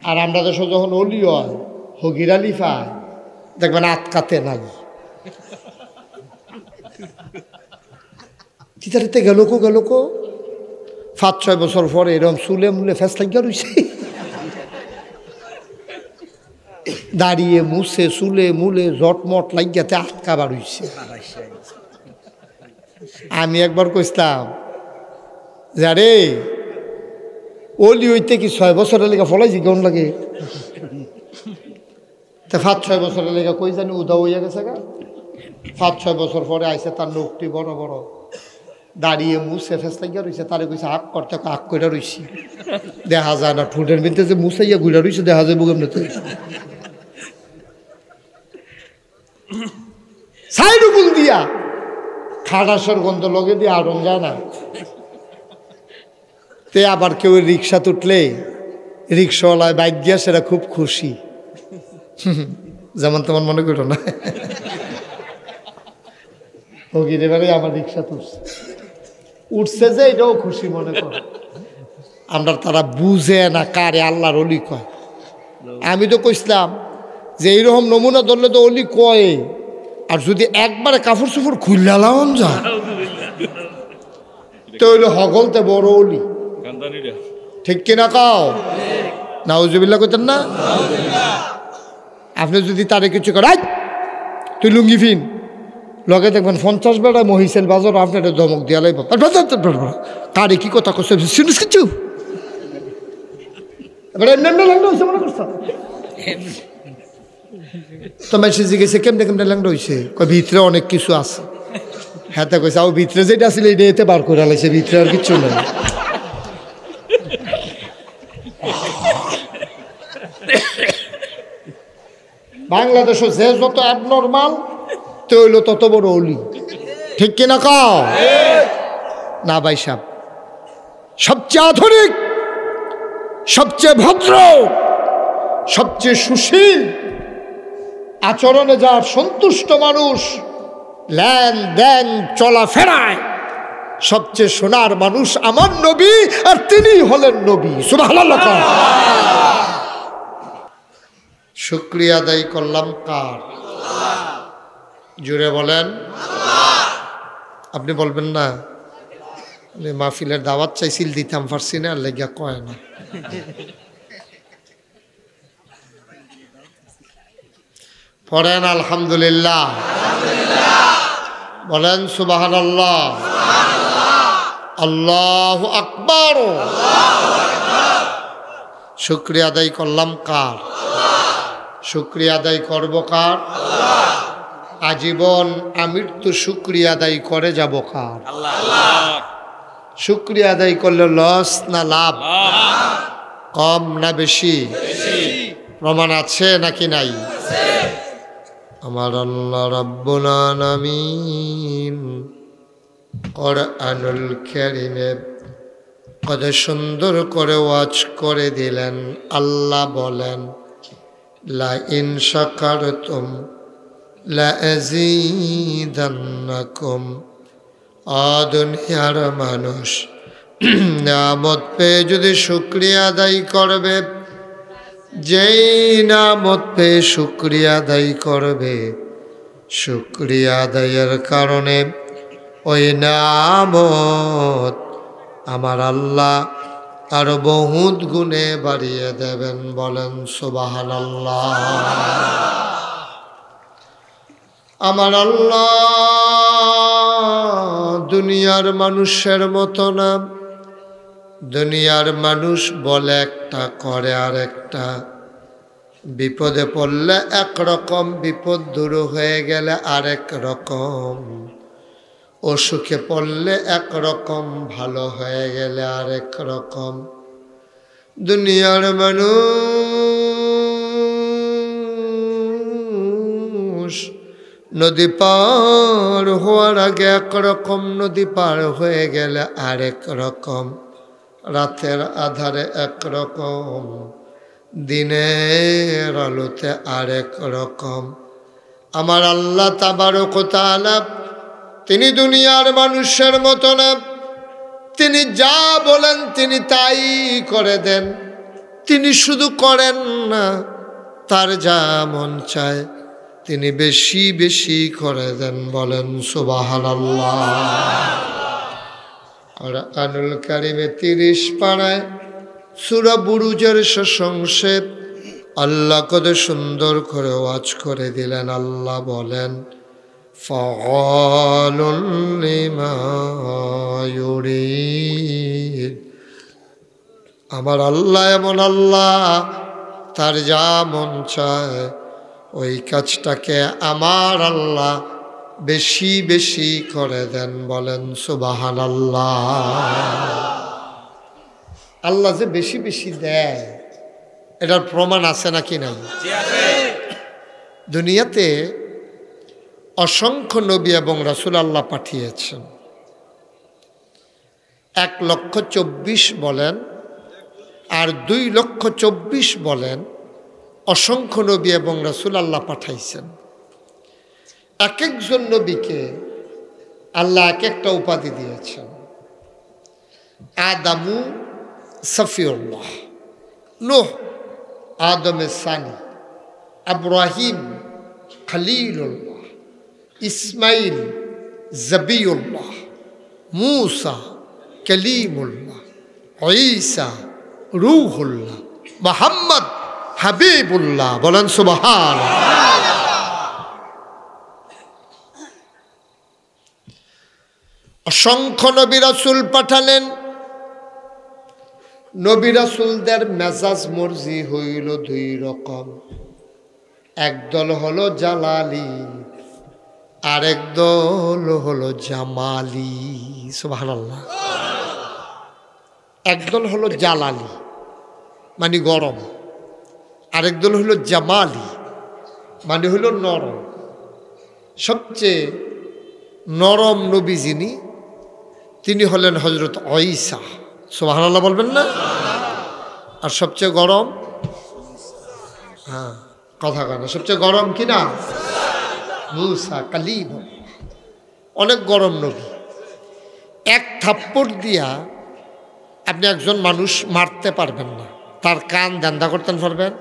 আর আমরা দেশে যখন অলি হয় হগির আলি পায় দেখবেন আটকাতে নাই চিতারিতে গেল কো 5-6 বছর পরে এরকম চুলে মুলে ফেস লাগিয়া রয়েছে দাঁড়িয়ে মুছে চুলে মুলে জটমট লাগিয়াতে আটকাবার হইছে। আমি একবার কইতাম যারে ওলি হইতে কি 6 বছরের লেগে ফলাইছি কেমন লাগে? তা 5-6 বছরের লেগে কই জানি উদা হইয়া গেছে গা। 5-6 বছর পরে আইসে তার লোকটি বড় বড় দাঁড়িয়ে মুছে ফেস লাগিয়া রয়েছে। তারে কইছে আগ করতে আগ কইরা রইছি দেখা যায় না, ঠোঁটের ভিতরে যে মুছাইয়া ঘুরা রইছে দেখা যায় বুকের মধ্যে সাইডুকুল দিয়া খাটাসের গন্ধ লগে দিয়ে আড়ন যায় না। তে আবার কেউ রিক্সা তুটলে রিক্সাওয়ালায় বাইক গিয়া সেটা খুব খুশি, যেমন তেমন মনে করো না। হগির এবারে আমার রিক্সা উঠছে যে এটাও খুশি মনে কর। আমরা তারা বুঝে না কারে আল্লাহর অলি কয়। আমি তো কইছিলাম যে এইরকম নমুনা ধরলে তো অলি কয়, আর যদি একবারে কাপড় চুপড় খুললা লাউন যা তো হইলো হগলতে বড় অলি, ঠিক কিনা কাও? নাউজুবিল্লাহ কইতেন না? আপনি যদি তারে কিছু করেন তুই লুঙ্গি ফিন লগে দেখবেন 50 বেড়ায় মহিষের বাজার আপনার ধমক দিয়া লাইব কারে কি কথা করছে শুনিস কিছু তো মেসে জিজ্ঞেসে কেমনে কেমনে ল্যাংড়া হয়েছে? ভিতরে অনেক কিছু আছে। হ্যাঁ তা কইছে আও ভিতরে যেটা ছিল এটা এতে বার করে লাইছে, ভিতরে আর কিচ্ছু নেই। বাংলাদেশে যে যত অ্যাবনর্মাল তো হইলো তত বড় অলি, ঠিক কিনা কাও? না ভাই সাহেব, সবচেয়ে আধুনিক, সবচেয়ে ভদ্র, সবচেয়ে সুশীল আচরণে যার সন্তুষ্ট মানুষ, লেন দেন চলাফেরায় সবচেয়ে সোনার মানুষ আমার নবী, আর তিনি হলেন নবী। সুবহানাল্লাহ। শুকরিয়া আদায় করলাম কার? জুড়ে বলেন। আপনি বলবেন না আমি মাহফিলের দাওয়াত চাইছিল দিতাম পারছি না, আর লেগা কয় না। পড়েন আলহামদুলিল্লাহ, বলেন সুবহানাল্লাহ, আল্লাহু আকবার। শুকরিয়া আদায় করলাম কার? শুকরিয়া আদায় করব কার? আজীবন আমৃত্যু শুকরিয়া আদায় করে যাব কার? শুকরিয়া আদায় করলে লস না লাভ? কম না বেশি? প্রমাণ আছে নাকি নাই? আমার আল্লাহ রাব্বুল আলামিন কোরআনুল কারীমে কত সুন্দর করে ওয়াজ করে দিলেন। আল্লাহ বলেন লা ইন শাকারতুম লা আযীদান্নাকুম। দুনিয়ার মানুষ নিয়ামত পেয়ে যদি শুকরিয়া আদায় করবে, যেই নিয়ামত পেয়ে শুকরিয়া আদায় করবে, শুকরিয়া আদায়ের কারণে ওই নিয়ামত আমার আল্লাহ আরো বহুত গুণে বাড়িয়ে দেবেন। বলেন সুবহানাল্লাহ। আমার আল্লাহ দুনিয়ার মানুষের মতো না। দুনিয়ার মানুষ বলে একটা, করে আর একটা। বিপদে পড়লে একরকম, বিপদ দূর হয়ে গেলে আরেক রকম। অসুখে পড়লে একরকম, ভালো হয়ে গেলে আরেক রকম। দুনিয়ার মানুষ নদী পার হওয়ার আগে একরকম, নদী পার হয়ে গেলে আরেক রকম। রাতের আধারে একরকম, দিনের আলোতে আরেক রকম। আমার আল্লাহ তাবারক ওয়া তাআলা তিনি দুনিয়ার মানুষের মতো না। তিনি যা বলেন তিনি তাই করে দেন। তিনি শুধু করেন না, তার যা মন চায় তিনি বেশি বেশি করে দেন। বলেন সুবহানাল্লাহ। আর আনুল কারিমে 30 পারায় সূরা বুরুজের শেষাংশে আল্লাহ কত সুন্দর করে ওয়াজ করে দিলেন। আল্লাহ বলেন ফাআলুল লিমা ইউরিদ। আমার আল্লাহ এমন আল্লাহ, তার যা মন চায় ওই কাজটাকে আমার আল্লাহ বেশি বেশি করে দেন। বলেন সুবহানাল্লাহ। আল্লাহ যে বেশি বেশি দেয় এটার প্রমাণ আছে নাকি নাই? দুনিয়াতে অসংখ্য নবী এবং রাসূল আল্লাহ পাঠিয়েছেন। 1,24,000 বলেন আর 2,24,000 বলেন, অসংখ্য নবী এবং রাসূল আল্লাহ পাঠাইছেন। এক একজন নবীকে আল্লাহ এক একটা উপাধি দিয়েছেন। আদামু সফিউল্লাহ, নূহ আদমের সানি, ইব্রাহিম খলিলুল্লাহ, ইসমাইল জবিউল্লাহ, মূসা কলিমুল্লাহ, ঈসা রূহুল্লাহ, মুহাম্মদ হাবিবুল্লাহ। বলেন সুবহানাল্লাহ। অসংখ্য নবী রাসূল পাঠালেন। নবী রাসূলদের মেজাজ মর্জি হইল 2 রকম। একদল হলো জালালি, আরেক দল হলো জামালি। সুবহানাল্লাহ। একদল হলো জালালি মানে গরম, আরেক দল হলো জামালি মানে হলো নরম। সবচেয়ে নরম নবী যিনি, তিনি হলেন হযরত ঈসা। সুবহানাল্লাহ বলবেন না? আর সবচেয়ে গরম, হ্যাঁ কথা কেন, সবচেয়ে গরম কি না? মূসা কালিম। অনেক গরম নবী। এক থাপ্পড় দিয়া আপনি একজন মানুষ মারতে পারবেন না। তার কান দান্দা করতেন পারবেন,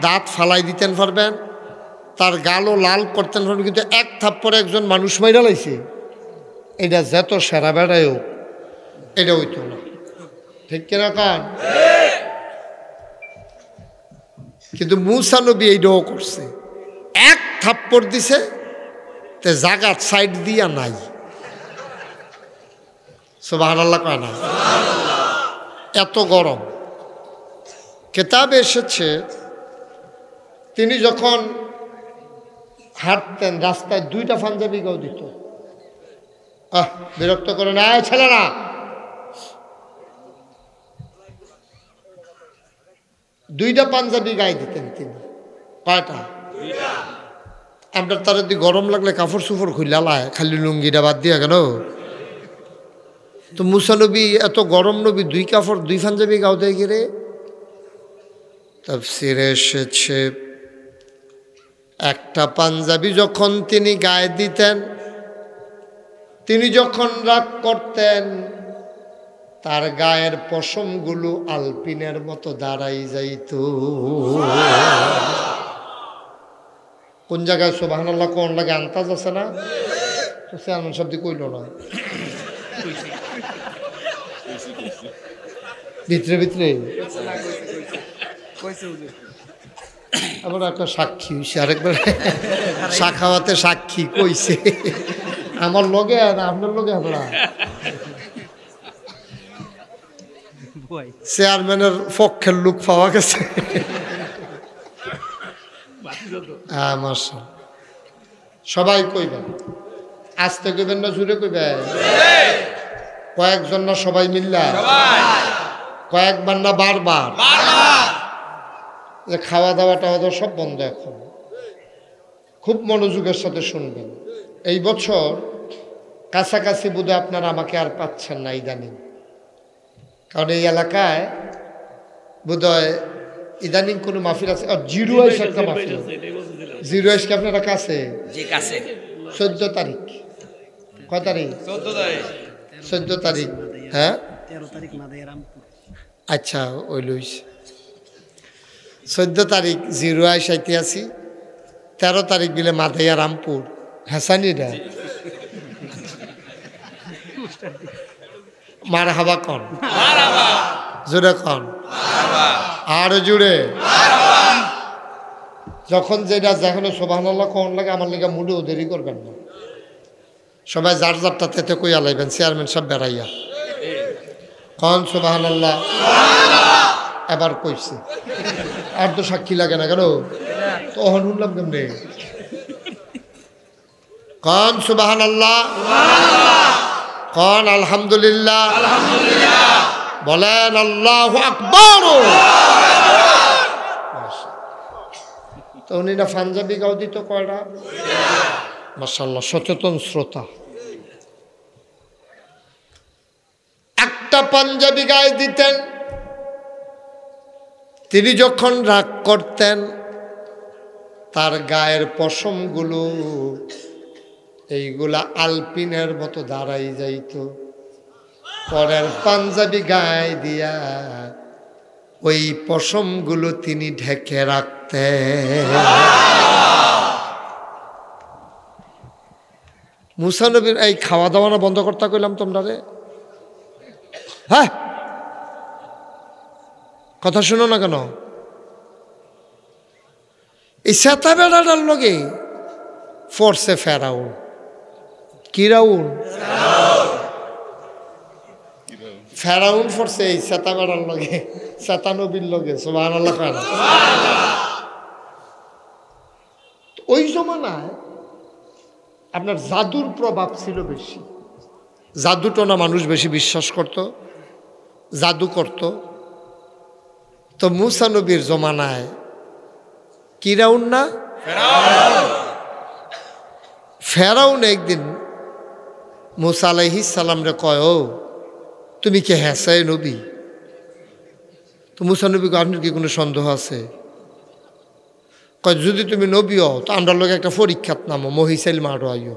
দাঁত ফালাই দিতেন পারবেন, তার গালও লাল করতেন পারবেন, কিন্তু এক থাপ্পড়ে একজন মানুষ মাইরা লাইছে, এটা যত সেরা বেড়ায়ও এটা হইতো না। ঠিক কিনা কান? কিন্তু মূসা নবী এইটাও করছে। এক থাপ্পড় দিছে, তে জাগাত সাইড দিয়া নাই। সুবহানাল্লাহ কয় না? এত গরম। কিতাবে এসেছে তিনি যখন হাঁটতেন রাস্তায় 2টা পাঞ্জাবি গাও দিত। বিরক্ত করে না ছেলেরা। 2টা পাঞ্জাবি গায়ে দিতেন তিনি। কয়টা? 2টা। আপনার তার যদি গরম লাগলে কাপড় চুপড় খুললালায়, খালি লুঙ্গিটা বাদ দিয়া কেন? তো মূসা নবী এত গরম নবী 2 কাপড় 2 পাঞ্জাবি গাও দেয় গিরে। তাফসীরে এসেছে একটা পাঞ্জাবি যখন তিনি গায়ে দিতেন, তিনি যখন রাগ করতেন তার গায়ের পশমগুলো আলপিনের মতো দাঁড়াই যাইত। কোন জায়গায় সুবহানাল্লাহ কোন লাগে আন্তাজ আছে না? তো চেয়ারম্যান শব্দ কইল না, ভিতরে ভিতরে আবার একটা সাক্ষী হইছে, আরেকবার শাখাওয়াতে সাক্ষী কইছে আমার লগে না আপনার লগে আমরা। চেয়ারম্যানের পক্ষের লোক পাওয়া গেছে। সবাই কইবেন, আস্তে কইবেন না জুড়ে কইবেন? কয়েকজন না সবাই মিল্লা? কয়েকবার না বারবার? খাওয়া দাওয়া টাওয়া দাওয়া সব বন্ধ এখন। খুব মনোযোগের সাথে শুনবেন। এই বছর কাছাকাছি বোধহয় আপনারা আমাকে আর পাচ্ছেন না ইদানিং, কারণ এই এলাকায় বোধহয় ইদানিং কোনো মাহফিল আছে। 0 একটা মাহফিল, 0 কি আপনারা কাছে? 14 তারিখ। কয় তারিখ? 14 তারিখ। হ্যাঁ 13 তারিখ। আচ্ছা ওই লইছে 14 তারিখ জিরোয় সাইতে আছি, 13 তারিখ বিলে মাদাইয়া রামপুর হাসানিরা মার হাবা কন, জোরে কন, আর জুড়ে। যখন যেটা যেখানে সুবহানাল্লাহ কোন লাগে আমার লেগে মুডেও দেরি করবেন না। সবাই যার যারটা তেতে কইয়া লাইবেন, চেয়ারম্যান সব বেড়াইয়া কন সুবহানাল্লাহ। এবার কইছে আর তো সাক্ষী লাগে না কেন, তখন শুনলাম কেমনে। কন সুবহানাল্লাহ, কন আলহামদুলিল্লাহ, বলেন আল্লাহু আকবার। তো উনি না পাঞ্জাবি গাও দিত কয়টা, মাশাআল্লাহ, সচেতন শ্রোতা। একটা পাঞ্জাবি গায়ে দিতেন, তিনি যখন রাগ করতেন তার গায়ের পশমগুলো এইগুলা আলপিনের মতো দাঁড়াই যাইত। পরের পাঞ্জাবি গায়ে দিয়া ওই পশমগুলো তিনি ঢেকে রাখতেন। মুসা নবীর এই খাওয়া দাওয়া না বন্ধ করতে কইলাম তোমরা রে, হ্যাঁ কথা শুনো না কেন? এই সেতা বেড়াটার লগে ফোর্সে ফেরাউন, কি রাউন ফেরাউন ফোর্সে এই সেতা বেড়ার লগে, সেতা নবীর লগে। সুবহানাল্লাহ। ওই জমানায় আপনার জাদুর প্রভাব ছিল বেশি, জাদুটনা মানুষ বেশি বিশ্বাস করত, জাদু করত। তো মুসা নবীর জমানায় কি রাউন না ফেরাউন একদিন মুসা আলাইহিস সালাম রে কয়, ও তুমি কি হ্যাঁ নবী? তো মুসা নবী আপনার কি কোনো সন্দেহ আছে? কয় যদি তুমি নবী হও তো আমরা লোক একটা পরীক্ষাত নামো, মহিষাইল মারো আইও।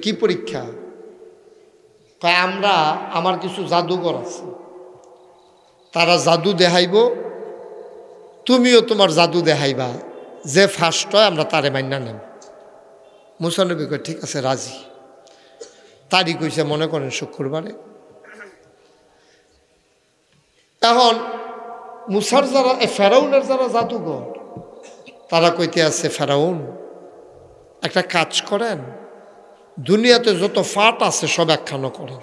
কি পরীক্ষা? কয় আমরা, আমার কিছু জাদুঘর আছে, তারা জাদু দেখাইব, তুমিও তোমার জাদু দেখাইবা, যে ফার্স্ট হয় আমরা তারে মাইনা নেব। মুসা নবী কয় ঠিক আছে রাজি। তারিখ হইছে মনে করেন শুক্রবারে। এখন মুসার যারা ফেরাউনের যারা জাদুঘর তারা কইতে আছে, ফেরাউন একটা কাজ করেন, দুনিয়াতে যত ফাট আছে সব একখানো করেন,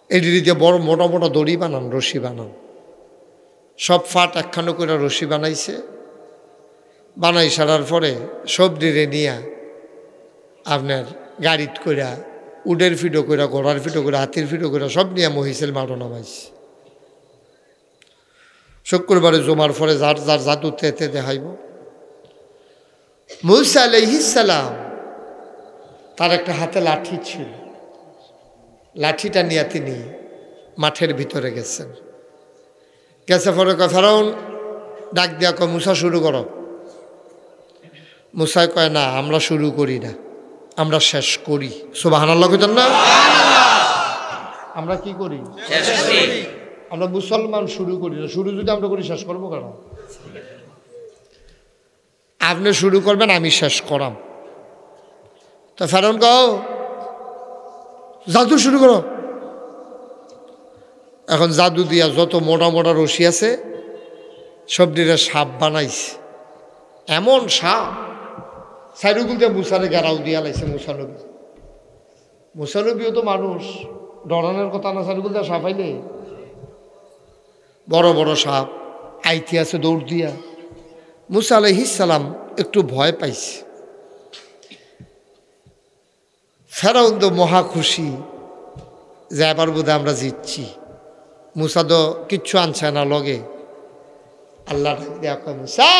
এটি দিয়ে বড় মোটা মোটা দড়ি বানান, রশি বানান। সব ফাট একখানো করে রশি বানাইছে, বানাই সারার পরে সব ডিরে নিয়া আপনার গাড়িত কইরা, উডের ফিডো কইরা, ঘোড়ার ফিডো কইরা, হাতির ফিডো কইরা সব নিয়ে মহিষের মারো নামাইছে। শুক্রবারে জমার পরে যার যার জাদু তেতে দেখাইব। মুসা আলাইহিস সালাম তার একটা হাতে লাঠি ছিল, লাঠিটা নিয়ে তিনি মাঠের ভিতরে গেছেন। গেছে পরে কয় ফেরাউন ডাক দিয়া কয় মুসা শুরু করো। মুসাই কয় না, আমরা শুরু করি না, আমরা শেষ করি। সুবহানাল্লাহ কইতেন না? আমরা কি করি? আমরা মুসলমান শুরু করি না, শুরু যদি আমরা করি শেষ করবো কেন? আপনি শুরু করবেন, আমি শেষ করাম। তো ফেরাউন কও জাদু শুরু করো। এখন জাদু দিয়া যত মোটা মোটা রশি আছে সব দিয়ে সাপ বানাইছে, এমন সাপ সাইডুগুল দিয়ে মুসারে গেরাও দিয়া লাইছে। মুসানবীও তো মানুষ, ডরানোর কথা না, সাইডুগুল দিয়ে সাপ আইলে বড় বড় সাপ আইতে আছে দৌড় দিয়া। মুসা আলাইহিস সালাম একটু ভয় পাইছে। ফেরাউন তো মহা খুশি যে এবার বোধহয় আমরা জিতছি। মুসা তো কিচ্ছু আনছে না লগে। আল্লাহ দেয়া কয় মুসা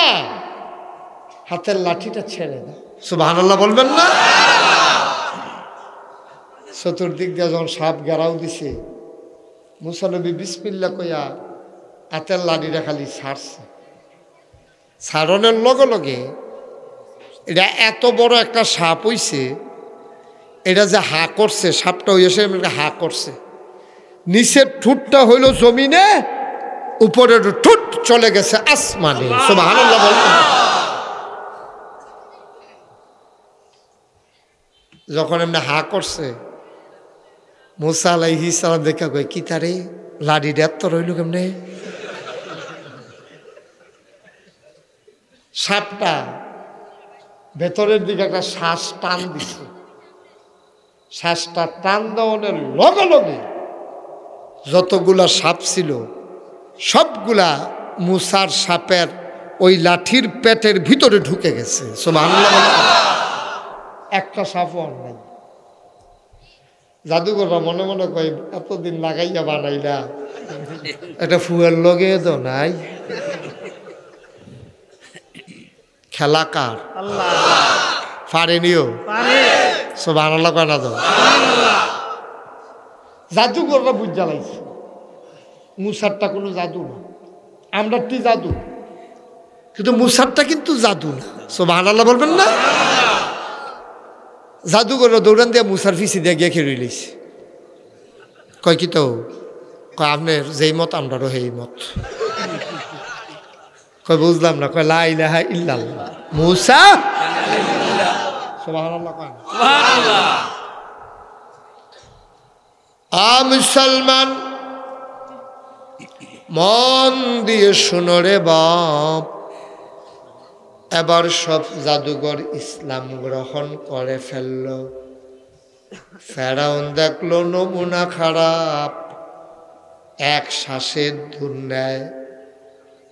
হাতের লাঠিটা ছেড়ে দাও। সুবহানাল্লাহ বলবেন না? চতুর্দিক দিয়ে যখন সাপ গেরাও দিছে, মুসা নবী বিসমিল্লাহ কইয়া হাতের লাঠিটা খালি ছাড়ছে। ছাড়নের লগে লগে এটা এত বড় একটা সাপ হইছে, এটা যে হা করছে, সাপটা হইয়াছে হা করছে, নিচের ঠোঁটটা হইল জমিনে উপরের ঠোঁট চলে গেছে আসমানে। সুবহানাল্লাহ বলতেন। যখন এমনি হা করছে, মুসা আলাইহিস সালাম দেখা কয় কি তারে লাডি এত রইল কেমনে? সাপটা ভেতরের দিকে একটা শ্বাস টান দিছে, শ্বাসটা টান দেওয়ার লগে লগে যতগুলা সাপ ছিল সবগুলা মুসার সাপের ওই লাঠির পেটের ভিতরে ঢুকে গেছে। সুবহানাল্লাহ। একটা সাপও আর নাই। জাদুঘররা মনে মনে কয় এতদিন লাগাইয়া বানাইলা, এটা ফুয়ের লগে তো নাই। খেলাকার পারেনিও। সুবহানাল্লাহ কয় না তো। জাদুঘররা বুঝ জ্বালাইছে মুসারটা কোনো জাদু না, আমরাটি জাদু, কিন্তু মুসারটা কিন্তু জাদু না। সুবহানাল্লাহ বলবেন না? জাদুঘররা দৌড়ান দিয়া মুসার ফিসি দিয়ে গিয়ে খেয়ে রইলিছে। কয় কি তো কয় আপনার যেই মত আমরারও সেই মত। কয় বুঝলাম না। কয় লা ইলাহা ইল্লাল্লাহ মুসা। সুবহানাল্লাহ কয় সুবহানাল্লাহ। মুসলমান মন দিয়ে শুনো রে বাপ, এবার সব জাদুঘর ইসলাম গ্রহণ করে ফেলল। ফেরাউন দেখলো নমুনা খারাপ, এক শ্বাসে দূর নেয়,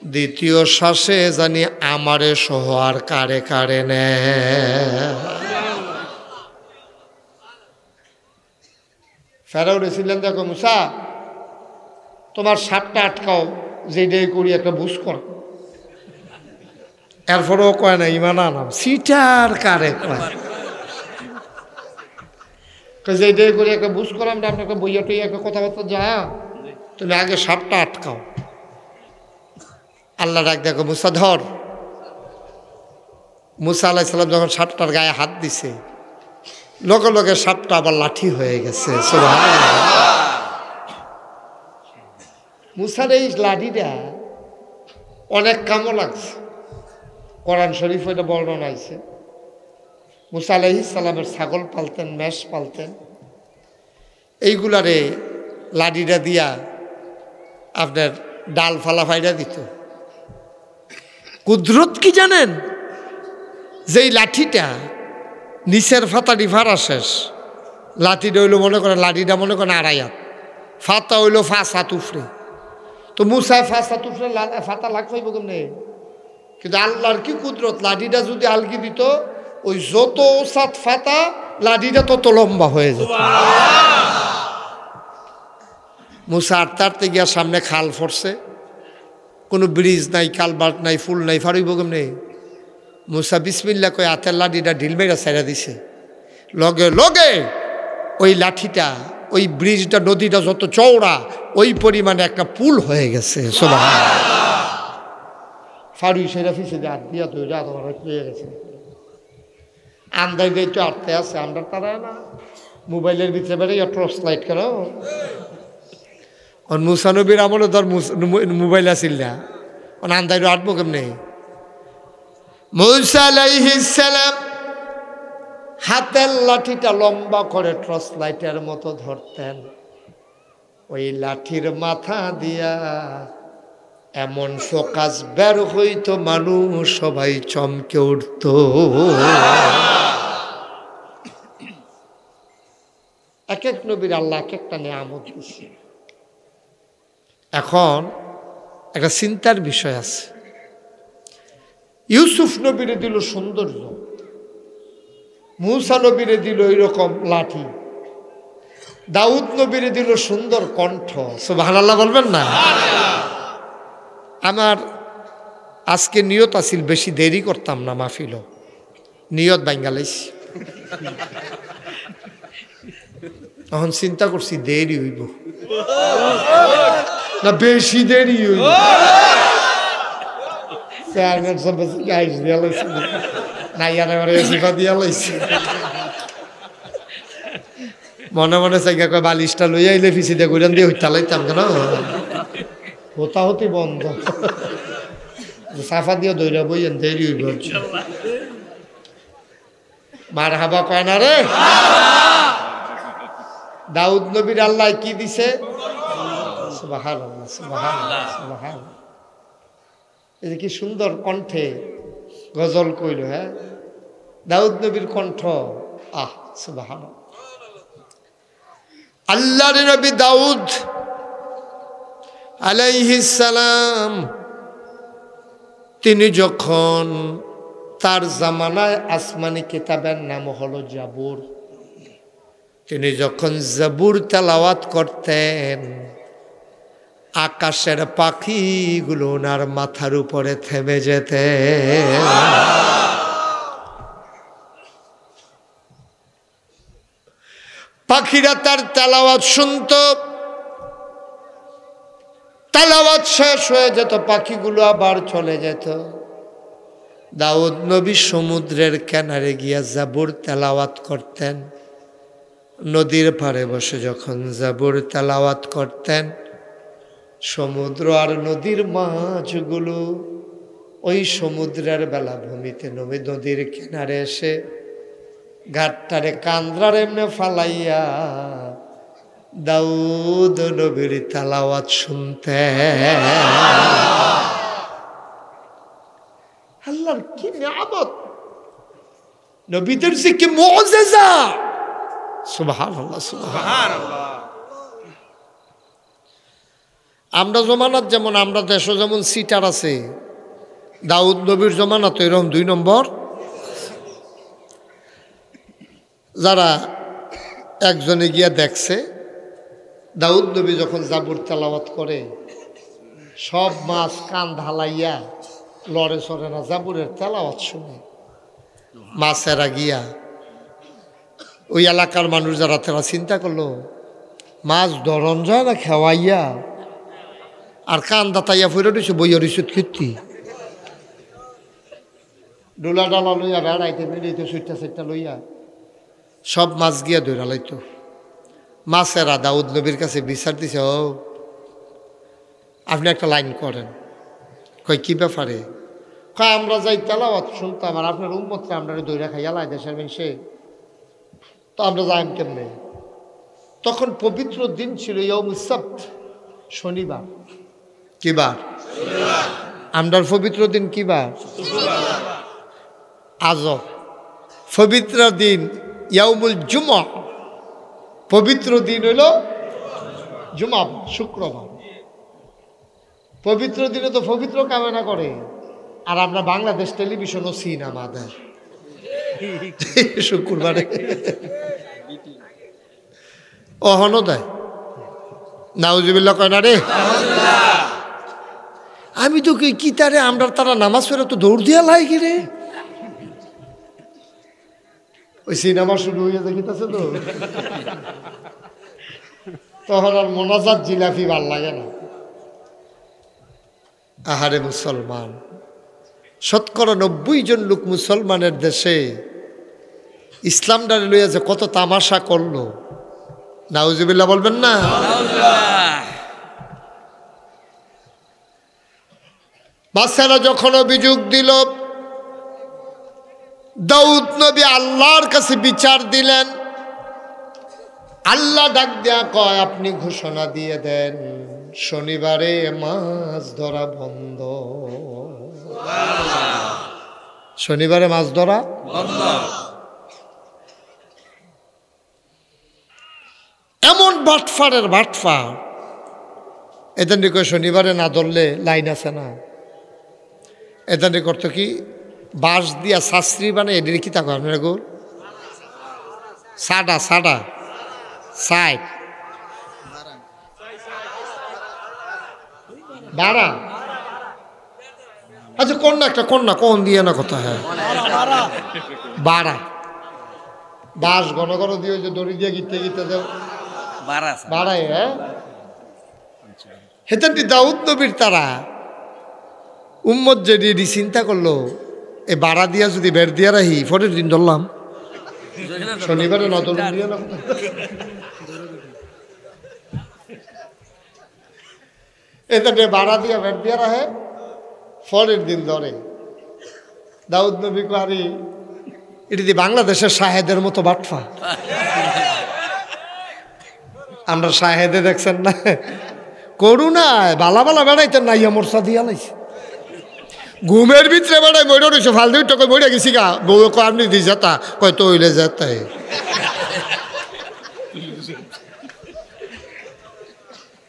দ্বিতীয় শ্বাসে জানি আমারে সহ আর কারে কারে নেয়। ফেরাউন এসেছিলেন, দেখো মুসা তোমার সাপটা আটকাও, যেটাই করি একটা বুঝ কর। এরপরেও কয় না ইমান আনাম, সিটার কারে কয় যেটাই করি একটা বুঝ করাম, আপনাকে বইয়া টইয়া একটা কথাবার্তা যা, তুমি আগে সাপটা আটকাও। আল্লাহ ডাক দেখো মুসা ধর। মুসা আলাইহিস সালাম যখন সাপটার গায়ে হাত দিছে, লগে লগে সাপটা আবার লাঠি হয়ে গেছে। সুবহানাল্লাহ। মুসার এই লাঠিটা অনেক কামও লাগছে। কোরআন শরীফ এটা বর্ণনা আছে, মুসা আলাইহিস সালামের ছাগল পালতেন, মেষ পালতেন, এইগুলারে লাঠিটা দিয়া আপনার ডাল ফালা ফাইডা দিত। কুদরত কি জানেন? যেই লাঠিটা নিচের ফাতাটি ফাড়া শেষ, লাঠিটা হইলো মনে করেন, লাঠিটা মনে করেন 2.5 হাত, ফাতা হইলো 5 হাত উফরে। তো মুসায় 5 হাত উফরে ফাতা লাগ পাইব কেমনে? কিন্তু আল্লাহর কি কুদরত, লাঠিটা যদি আলগি দিত, ওই যত সাত ফাতা লাঠিটা তত লম্বা হয়ে যেত। মুসা আটতে গিয়া সামনে খাল ফরছে, কোনো ব্রিজ নাই, কালবার্ট নাই, ফুল নাই, ফাড়িব কেমনে? মুসা বিসমিল্লাহ কই হাতের লাঠিটা ঢিল মেরা ছেড়ে দিছে, লগে লগে ওই লাঠিটা, ওই ব্রিজটা, নদীটা যত চওড়া ওই পরিমাণে একটা পুল হয়ে গেছে। সুবহানাল্লাহ। ফাড়ি সেরা ফিসে দিয়ে হাত দিয়া তো যা তোমার পেয়ে গেছে। আন্দাজ দিয়ে তো আটতে আছে, আমরা তারা না মোবাইলের ভিতরে বেড়ে টর্চ লাইট করো। মুসা নবীর আমলে ধর মোবাইল আসিল না, আন্দাজও আটবো কেমনে? মুসা আলাইহিস সালাম হাতের লাঠিটা লম্বা করে টর্চ লাইটের মতো ধরতেন, ওই লাঠির মাথা দিয়া এমন ফোকাস বের হইতো, মানুষ সবাই চমকে উঠত। এক এক নবীর আল্লাহ এক একটা নিয়ামত দিচ্ছে। এখন একটা চিন্তার বিষয় আছে। ইউসুফ নবীরে দিল সৌন্দর্য, মুসা নবীরে দিল এইরকম লাঠি, দাউদ নবীরে দিল সুন্দর কণ্ঠ। সুবহানাল্লাহ বলবেন না? আমার আজকে নিয়ত আছিল বেশি দেরি করতাম না, মাহফিল নিয়ত বাঙ্গালাইছি। তখন চিন্তা করছি দেরি হইব না, বেশি দেরি হইব। মনে মনে চাইগা কয় বালিশটা লই আইলে ফিসি দিয়ে ঘুরান দিয়ে হইতা লাইতাম কেন। হতাহতি বন্ধ সাফা দিয়ে দৈরা বইয়েন দেরি হইব মার হাবা কয় না রে দাউদ নবীর আল্লাহ কি দিছে সুবহানাল্লাহ সুবহানাল্লাহ সুবহানাল্লাহ এই যে কি সুন্দর কণ্ঠে গজল কইল হ্যাঁ দাউদ নবীর কণ্ঠ সুবহানাল্লাহ আল্লাহর নবী দাউদ আলাইহিস সালাম তিনি যখন তার জামানায় আসমানি কিতাবের নাম হলো জাবুর তিনি যখন জাবুর তেলাওয়াত করতেন আকাশের পাখিগুলো ওনার মাথার উপরে থেমে যেতে পাখিরা তার তেলাওয়াত শুনত তেলাওয়াত শেষ হয়ে যেত পাখিগুলো আবার চলে যেত দাউদ নবী সমুদ্রের কিনারে গিয়া জাবুর তেলাওয়াত করতেন নদীর পাড়ে বসে যখন জাবুর তেলাওয়াত করতেন সমুদ্র আর নদীর মাছগুলো ওই সমুদ্রের বেলাভূমিতে নদীর কিনারে এসে ঘাটটারে কান্দ্রার এমনি ফালাইয়া দাউদ নবীর তেলাওয়াত শুনতে আল্লাহর কি নিয়ামত নবীদের সে কি মুআজিজা সুবহানাল্লাহ সুবহানাল্লাহ আমরা জমানাত যেমন আমরা দেশে যেমন সিটার আছে দাউদ নবীর জমানাত এরকম 2 নম্বর যারা একজনে গিয়া দেখছে দাউদ নবী যখন জাবুর তেলাওয়াত করে সব মাছ কান ঢালাইয়া লড়ে সরে না জাবুরের তেলাওয়াত শুনে মাছেরা গিয়া ওই এলাকার মানুষ যারা তারা চিন্তা করলো মাছ ধরন যায় না খেওয়াইয়া আর কান দাতাইয়া ফুরে দিছে বইয়া রিসুত কীর্তি ডোলা ডালা লইয়া বেড়াইতে বেড়াইতে সুইটা লইয়া সব মাছ গিয়া ধরা লাইতো মাছেরা দাউদ নবীর কাছে বিচার দিছে ও আপনি একটা লাইন করেন কই কি ব্যাপারে কয় আমরা যাই তেলাওয়াত শুনতাম আর আপনার উম্মতকে আমরা দইরা খাইয়া লাই দেশের মানুষে তো আমরা যাইম কেমনে তখন পবিত্র দিন ছিল ইয়াউমুস সাbt শনিবার কি বার আমরার পবিত্র দিন কি বার আজব পবিত্র দিন ইয়াউমুল জুমা পবিত্র দিন হইল জুমা শুক্রবার পবিত্র দিনে তো পবিত্র কামনা করে আর আমরা বাংলাদেশ টেলিভিশনও সিনেমা দেয় শুক্রবারে অহনও দেয় নাউজুবিল্লাহ কয় না রে আমি তো কি তারে আমরা তারা নামাজ পড়ে তো দৌড় দিয়া লাগে রে ওই সিনেমা শুরু হয়ে দেখিতেছে তো তখন আর মোনাজাত জিলাপি ভাল লাগে না আহারে মুসলমান 90% জন লোক মুসলমানের দেশে ইসলামটারে লইয়া যে কত তামাশা করলো নাউজুবিল্লাহ বলবেন না বাচ্চারা যখন অভিযোগ দিল দাউদ নবী আল্লাহর কাছে বিচার দিলেন আল্লাহ ডাক দেয়া কয় আপনি ঘোষণা দিয়ে দেন শনিবারে মাছ ধরা বন্ধ শনিবারে মাছ ধরা বন্ধ এমন বাটফারের বাটফার এদের কয় শনিবারে না ধরলে লাইন আছে না এদের করতো কি বাঁশ দিয়া শাস্ত্রী মানে এদের কি থাকো আপনার গো সাডা সাডা সাইড বাড়া আচ্ছা কোন না একটা কোন না কোন দিয়ে না কথা হ্যাঁ বাড়া বাঁশ ঘন ঘন দিয়ে যে দড়ি দিয়ে গিতে গিতে দেও বাড়ায় হ্যাঁ হেতাটি দাউদ নবীর তারা উম্মত যদি চিন্তা করলো এ বাড়া দিয়া যদি বের দিয়া রাহি পরের দিন ধরলাম শনিবারে নতুন দিয়ে না এতে ভাড়া দিয়া বের দিয়া রাখে, পরের দিন ধরে দাউদ নবী কারি এটি দিয়ে বাংলাদেশের শাহেদের মতো বাটফা। আমরা শাহেদে দেখছেন না, করুণায় বালা বালা বেড়াইতেন না, ইয়া মোরসা দিয়া লাইছে ঘুমের ভিতরে বেড়াই মরে রয়েছে, ফালতু টকে মরে গেছি গা, বউ কয় আপনি দি যেতা, কয় তৈলে যেতে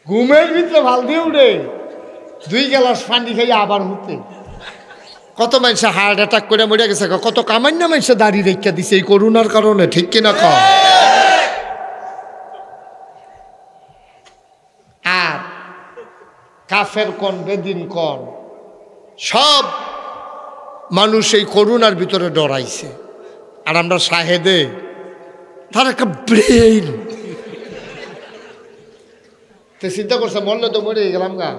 ঘুমের ভিতরে ভাল দিয়ে উঠে 2 গ্লাস পানি খাই আবার হতে। কত মানুষে হার্ট অ্যাটাক করে মরে গেছে, কত কামান্য মানুষে দাড়ি রেখা দিছে এই করোনার কারণে, ঠিক কিনা ক? আর কাফের কোন বেদিন কোন সব মানুষ এই করোনার ভিতরে ডরাইছে। আর আমরা শাহেদে তার একটা ব্রেইন তো চিন্তা করছে মরলে তো মরে গেলাম গা,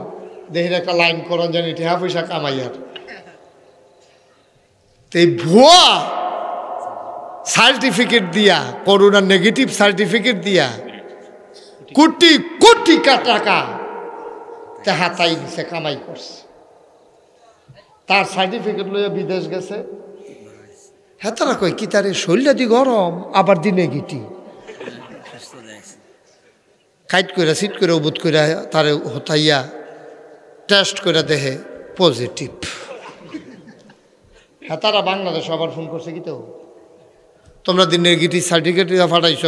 দেখি একটা লাইন করন জানি টেহা পয়সা কামাইয়ার। এই ভুয়া সার্টিফিকেট দিয়া, করোনার নেগেটিভ সার্টিফিকেট দিয়া কোটি কোটি টাকা হাতাই দিছে, কামাই করছে। তার সার্টিফিকেট লইয়া বিদেশ গেছে। হ্যাঁ তারা কয় কি তারে শরীরটা দি গরম আবার দি নেগেটিভ, কাইট করে সিট করে উবুত করে তারে হতাইয়া টেস্ট করে দেখে পজিটিভ। হ্যাঁ তারা বাংলাদেশ আবার ফোন করছে কি তো তোমরা দিন নেগেটিভ সার্টিফিকেট ফাটাইছ,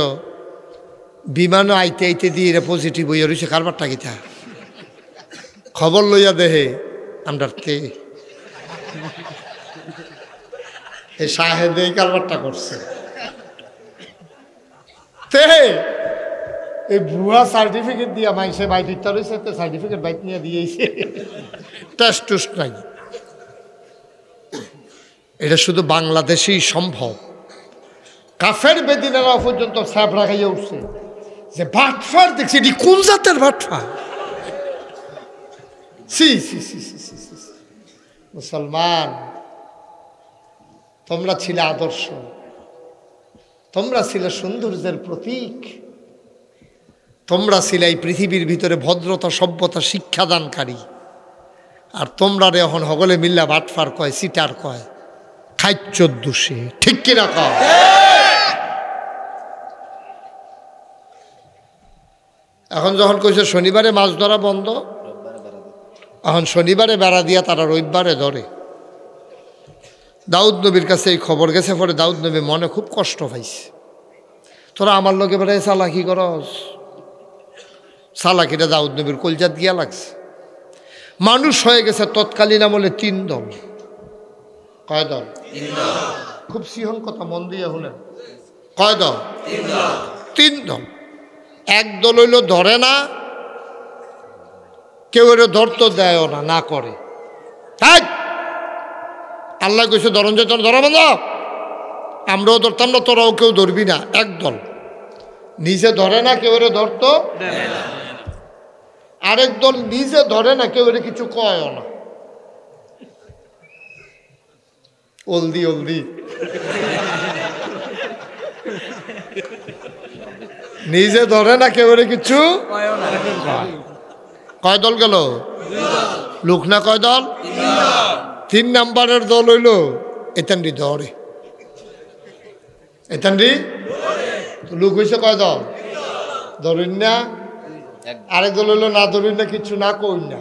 বিমানও আইতে আইতে দিয়ে এরা পজিটিভ হইয়া রয়েছে, কারবারটা কিতা খবর লইয়া দেহে আমরা এই শাহেদ এই কারবারটা করছে। এই ভুয়া সার্টিফিকেট দিয়া মাইসে বাইট দিতে রয়েছে, সার্টিফিকেট বাইট নিয়ে দিয়েছে, টেস্ট টুস্ট নাই। এটা শুধু বাংলাদেশেই সম্ভব। কাফের বেদিনেরা পর্যন্ত স্যাপ রাখাইয়া উঠছে যে বাটফার দেখছি, এটি কোন জাতের বাটফার। মুসলমান তোমরা ছিলে আদর্শ, তোমরা ছিলে সৌন্দর্যের প্রতীক, তোমরা ছিলে এই পৃথিবীর ভিতরে ভদ্রতা সভ্যতা শিক্ষাদানকারী। আর তোমরা রে এখন হগলে মিল্লা বাটফার কয়, সিটার কয়, খাইচ্চোর দোষে, ঠিক কিনা কয়? এখন যখন কইছে শনিবারে মাছ ধরা বন্ধ, এখন শনিবারে বেড়া দিয়া তারা রবিবারে ধরে। দাউদ নবীর কাছে এই খবর গেছে, পরে দাউদ নবী মনে খুব কষ্ট পাইছে। তোরা আমার লোকে বেড়ায় চালাকি করস, চালাকিটা দাউদ নবীর কলজাত গিয়া লাগছে। মানুষ হয়ে গেছে তৎকালীন আমলে 3 দল। কয় দল? খুব সিহন কথা, মন দিয়ে হলেন। কয় দল? 3 দল। এক দল হইল ধরে না, কেউ এর ধরতো দেয় না, না করে। আল্লাহ কইছে ধরন যে তোর ধরা বন্ধ, আমরাও ধরতাম না, তোরাও কেউ ধরবি না। একদল নিজে ধরে না, কেউ এর ধরতো। আরেক দল নিজে ধরে না, কেউ এর কিছু কয়ও না। অলদি অলদি নিজে ধরে না, কেউ এর কিছু। কয় দল গেল? লোক না কয় দল? 3 নম্বরের দল হইল এতান্ডি ধরে, এতান্ডি লোক হয়েছে কয় দল? ধরুন না। আরেক দল হইল না ধরুন না, কিছু না কইন না।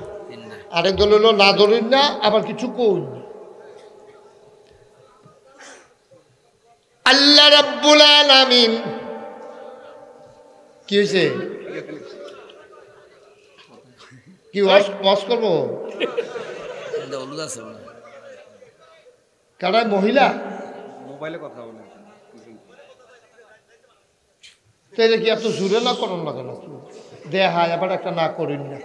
আরেক দল হইল না ধরুন না, আবার কিছু কইন না। আল্লাহ রাব্বুল আলামিন কি হয়েছে? কি ওয়াজ করবো? কারা মহিলা মোবাইলে কথা বলে, তাইলে কি এত জোরে না করুন না কেন? দেহায় আবার একটা না করিন না,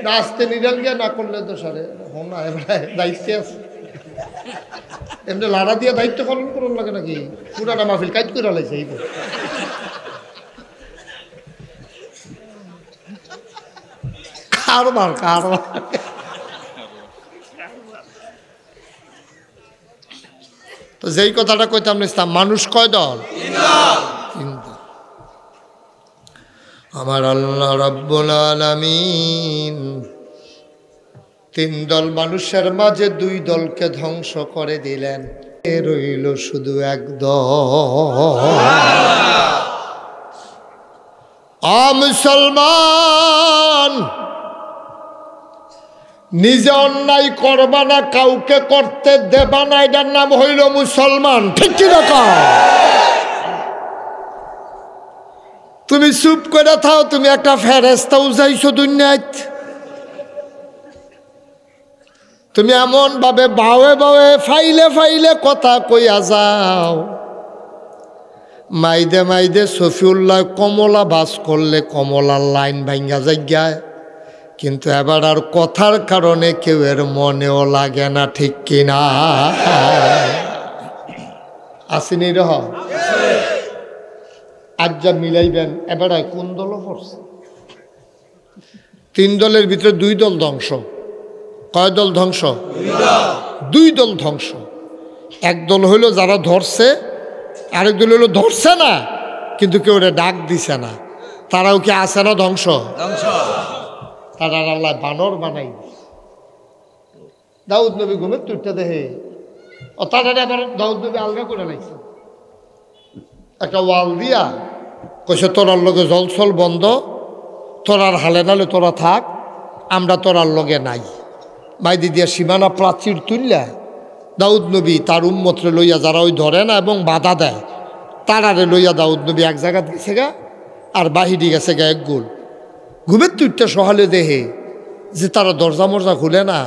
নাচতে নিরাল গিয়া না করলে তো সারে হন না। এবার দায়িত্বে আছে, এমনি লাড়া দিয়া দায়িত্ব পালন করুন লাগে নাকি? পুরানা মাহফিল কাজ করে লাইছে এই কারবার কারবার। তো যেই কথাটা কইতাম নিস্তাম, মানুষ কয় দল? 3 দল। আমার আল্লাহ রাব্বুল আলামিন তিন দল মানুষের মাঝে দুই দলকে ধ্বংস করে দিলেন, রইল শুধু এক দল। মুসলমান, নিজে অন্যায় করবা না, কাউকে করতে দেবা না, এটার নাম হইল মুসলমান। ঠিক কি না? তুমি চুপ করে থাও, তুমি একটা ফেরেশতা উজাইছো দুনিয়াত। তুমি এমন ভাবে বাওয়ে বাওয়ে ফাইলে ফাইলে কথা কইয়া যাও, মাইদে মাইদে সফিউল্লাহ কমলা বাস করলে কমলার লাইন ভাঙ্গা যাইগায়, কিন্তু এবার আর কথার কারণে কেউ এর মনেও লাগে না। ঠিক কিনা? আসেনি রহ আজ যা মিলাইবেন, এবার কোন দল পড়ছে? তিন দলের ভিতরে দুই দল ধ্বংস। কয় দল ধ্বংস? দুই দল ধ্বংস। এক দল হইল যারা ধরছে, আরেক দল হইল ধরছে না কিন্তু কেউ ডাক দিছে না। তারাও কি আছে না ধ্বংস? তারা আল্লাহ বানর বানাই। দাউদ নবী ঘুমের তুইটা দেহে, ও তারা আবার দাউদ নবী আলগা করে লাগছে একটা ওয়াল দিয়া, কইছে তোরার লগে জলছল বন্ধ, তোরার হালে নালে তোরা থাক, আমরা তোরার লগে নাই। মাইদি দিয়া সীমানা প্রাচীর তুললা দাউদ নবী তার উম্মতরে লইয়া, যারা ওই ধরে না এবং বাধা দেয়, তারারে লইয়া দাউদ নবী এক জায়গাত গেছে গা, আর বাহিরি গেছে গা এক গোল। ঘুমের তুইটা সহালে দেহে যে তারা দরজা মরজা খুলে না,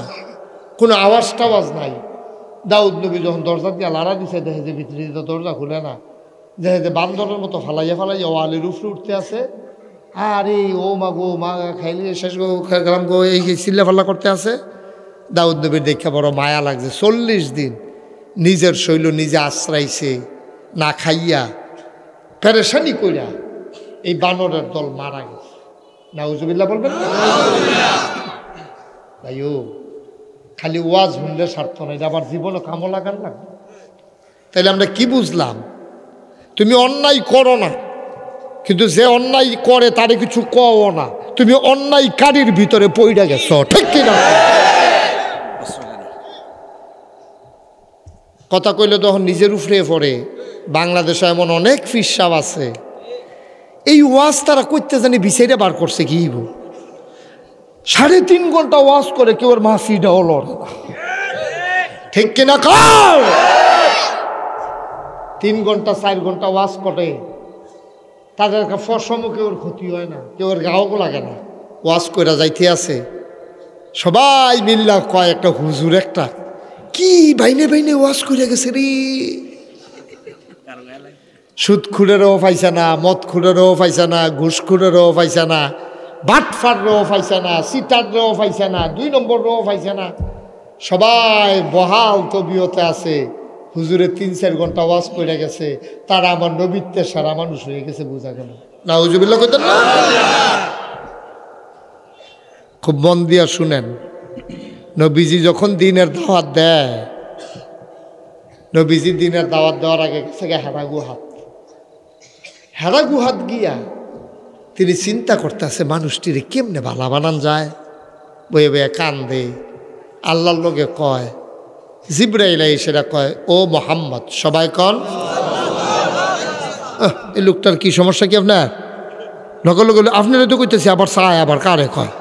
কোনো আওয়াজ টাওয়াজ নাই। দাউদ নবী যখন দরজা দিয়ে লাড়া দিছে, দেখে যে ভিতরে দরজা খুলে না, দেখে যে বান্দরের মতো ফালাইয়া ফালাইয়া ওয়ালের উপরে উঠতে আছে। আরে ও মা গো, মা খাইলে শেষ গো, গেলাম গো, এই চিল্লা ফাল্লা করতে আছে। দাউদ নবীর দেখে বড় মায়া লাগছে। 40 দিন নিজের শৈল নিজে আশ্রাইছে, না খাইয়া পেরেশানি কইরা এই বানরের দল মারা গেছে। নাউজুবিল্লাহ বলবেন না? ভাইও, খালি ওয়াজ শুনলে স্বার্থ নাই, আবার জীবনে কামো লাগান লাগবে। তাইলে আমরা কি বুঝলাম? তুমি অন্যায় করো না, কিন্তু যে অন্যায় করে তারে কিছু কও না, তুমি অন্যায়কারীর ভিতরে পইড়া গেছো। ঠিক কিনা? কথা কইলে তখন নিজের উপরে পড়ে। বাংলাদেশে এমন অনেক ফিসাব আছে, এই ওয়াজ তারা করতে জানি বিচাইরে বার করছে কি 3.5 ঘন্টা ওয়াজ করে কেউ মাসিটাও লড়ে না। ঠিক কিনা? 3 ঘন্টা 4 ঘন্টা ওয়াজ করে, তাদের সম্মুখে ওর ক্ষতি হয় না, কেউ ওর গাও লাগে না। ওয়াজ করে যাইতে আছে, সবাই মিল্লা কয় একটা হুজুর একটা কি বাইনে বাইনে ওয়াজ করে গেছে রে। সুদ খুঁড়েরও পাইছে না, মদ খুঁড়েরও পাইছে না, ঘুষ খুঁড়েরও পাইছে না, বাটফারও পাইছে না, সিটারও পাইছে না, 2 নম্বরও পাইছে না। সবাই বহাল তবিয়তে আছে। হুজুরে 3-4 ঘন্টা ওয়াজ করে গেছে, তারা আমার নবীত্বের সারা মানুষ হয়ে গেছে, বোঝা গেল। নাউজুবিল্লাহ কইতেন না? খুব মন দিয়া শুনেন, নবীজি যখন দিনের দাওয়াত দেয়, নবীজি দিনের দাওয়াত দেওয়ার আগে গেছে হেরা গুহাত গিয়া তিনি চিন্তা করতেছে মানুষটির কেমনে ভালা বানান যায়। বয়ে বয়ে কান্দে, আল্লাহর লগে কয়, জিব্রাইল সেটা কয়, ও মোহাম্মদ। সবাই কন, এই লোকটার কি সমস্যা কি আপনার? লগে লগে আপনারা তো কইতেছি, আবার চায়, আবার কারে কয়,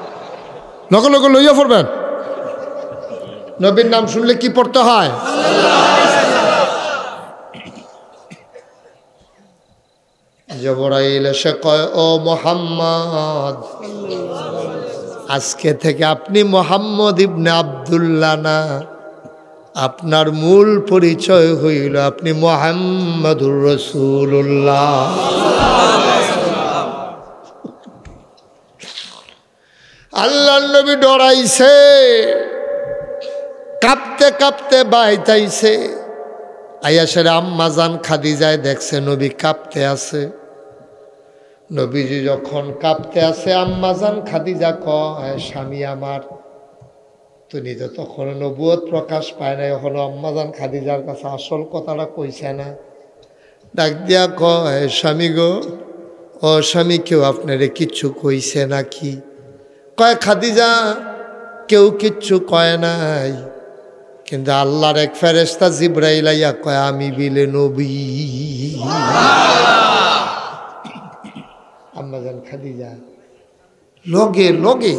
লগে লগে লইয়া পড়বেন। নবীর নাম শুনলে কি পড়তে হয়? জিবরাইল এসে কয়, ও মোহাম্মদ, আজকে থেকে আপনি মোহাম্মদ ইবনে আব্দুল্লাহ না, আপনার মূল পরিচয় হইল আপনি মুহাম্মাদুর রাসূলুল্লাহ। আল্লাহর নবী ডরাইছে, কাঁপতে কাঁপতে বাইতাইছে। আয়াসের আম্মা জান খাদিজায় দেখছে নবী কাঁপতে আছে। নবীজি যখন কাঁপতে আছে, আম্মা জান খাদিজা কয়, স্বামী আমার, তুমি তো তখন নবুয়ত প্রকাশ পায় না, এখনো আম্মা জান খাদিজার কাছে আসল কথাটা কইছে না। ডাক দিয়া কয়, স্বামী গো, ও স্বামী কেউ আপনারে কিচ্ছু কইছে নাকি? কয় খাদিজা কেউ কিচ্ছু কয় নাই, কিন্তু আল্লাহর এক ফেরেশতা জিবরাইল আইয়া কয় আমি বিলে নবী। আম্মা জান খাদিজা লগে লগে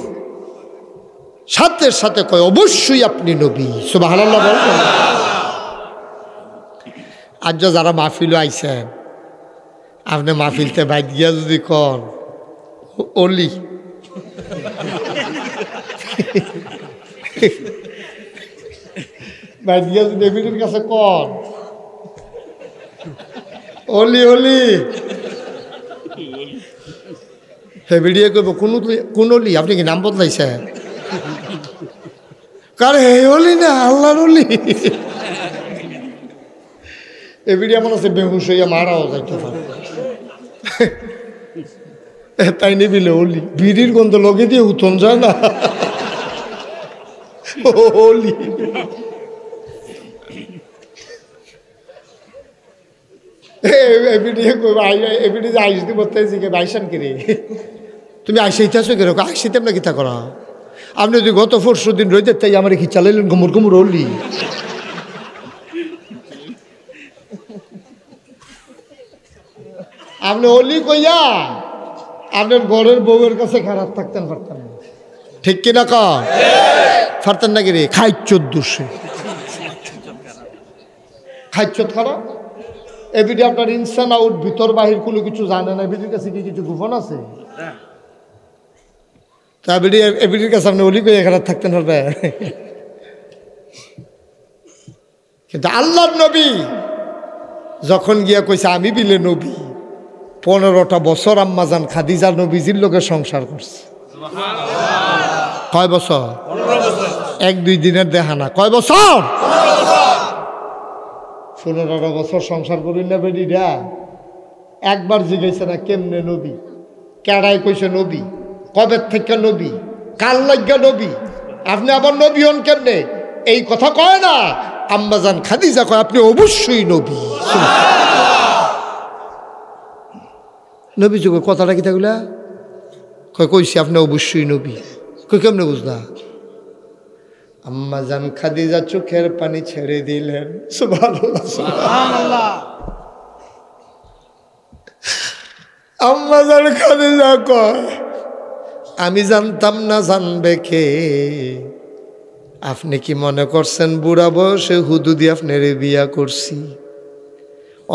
সাথে সাথে কয় অবশ্যই আপনি নবী। সুবহানাল্লাহ বলবেন। আজ যারা মাহফিল আইছেন, আপনি মাহফিলতে বাইদ গিয়া যদি কন অলি, বাইদ গিয়া যদি এবিডির কাছে কন অলি অলি, হেবিডিয়ে কইব কোন অলি? আপনি কি নাম বদলাইছে? কার হে অলি না আল্লাহর অলি। এবিডি এমন আছে বেহুশ হইয়া মারাও যাইতে পারে, তাই নিবিলে অলি। বিড়ির গন্ধ লগে দিয়ে উঠন যায় না অলি। এবিডি যে আইস দিব আইসান কিরে, তুমি আইসাইতেছো কিরকম? আইসাইতাম না কিতা করা? আপনি যদি গত 4 দিন রইতে তাই আমার কি চালাইলেন ঘুমুর ঘুমুর অলি। আপনি অলি কইয়া আপনার ঘরের বউয়ের কাছে খারাপ থাকতেন পারতেন না, ঠিক কিনা ক পারতেন নাকি রে? খাইচ্চোর দোষে খাইচ্চোর খারাপ। এবিডি আপনার ইনসান আউট ভিতর বাহির কোনো কিছু জানে না, এবিডির কাছে কি কিছু গোপন আছে? তা এবিডির কাছে আপনি অলি কইয়া খারাপ থাকতেন পারবে? কিন্তু আল্লাহর নবী যখন গিয়া কইছে আমি বিলে নবী, 15টা বছর আম্মা জান খাদিজা নবীজির লোকে সংসার করছে। কয় বছর? 1-2 দিনের দেখা না, কয় বছর? 15টা বছর সংসার করি না বেডিরা। একবার জিজ্ঞাসা না কেমনে নবী, কেডাই কইছে নবী, কবে থেকে নবী, কাল লাগিয়া নবী, আপনি আবার নবী হন কেমনে? এই কথা কয় না। আম্মা জান খাদিজা কয় আপনি অবশ্যই নবী। নবী যুগ কথাটা কি থাকলা কইছি আপনি অবশ্যই নবী। কই কেমনে বুঝলা? আম্মা জান খাদিজা চোখের পানি ছেড়ে দিলেন। সুবহানাল্লাহ সুবহানাল্লাহ। আম্মা জান খাদিজা কয় আমি জানতাম না, জানবে কে? আপনি কি মনে করছেন বুড়া বয়সে হুদুদি আপনারে বিয়া করছি?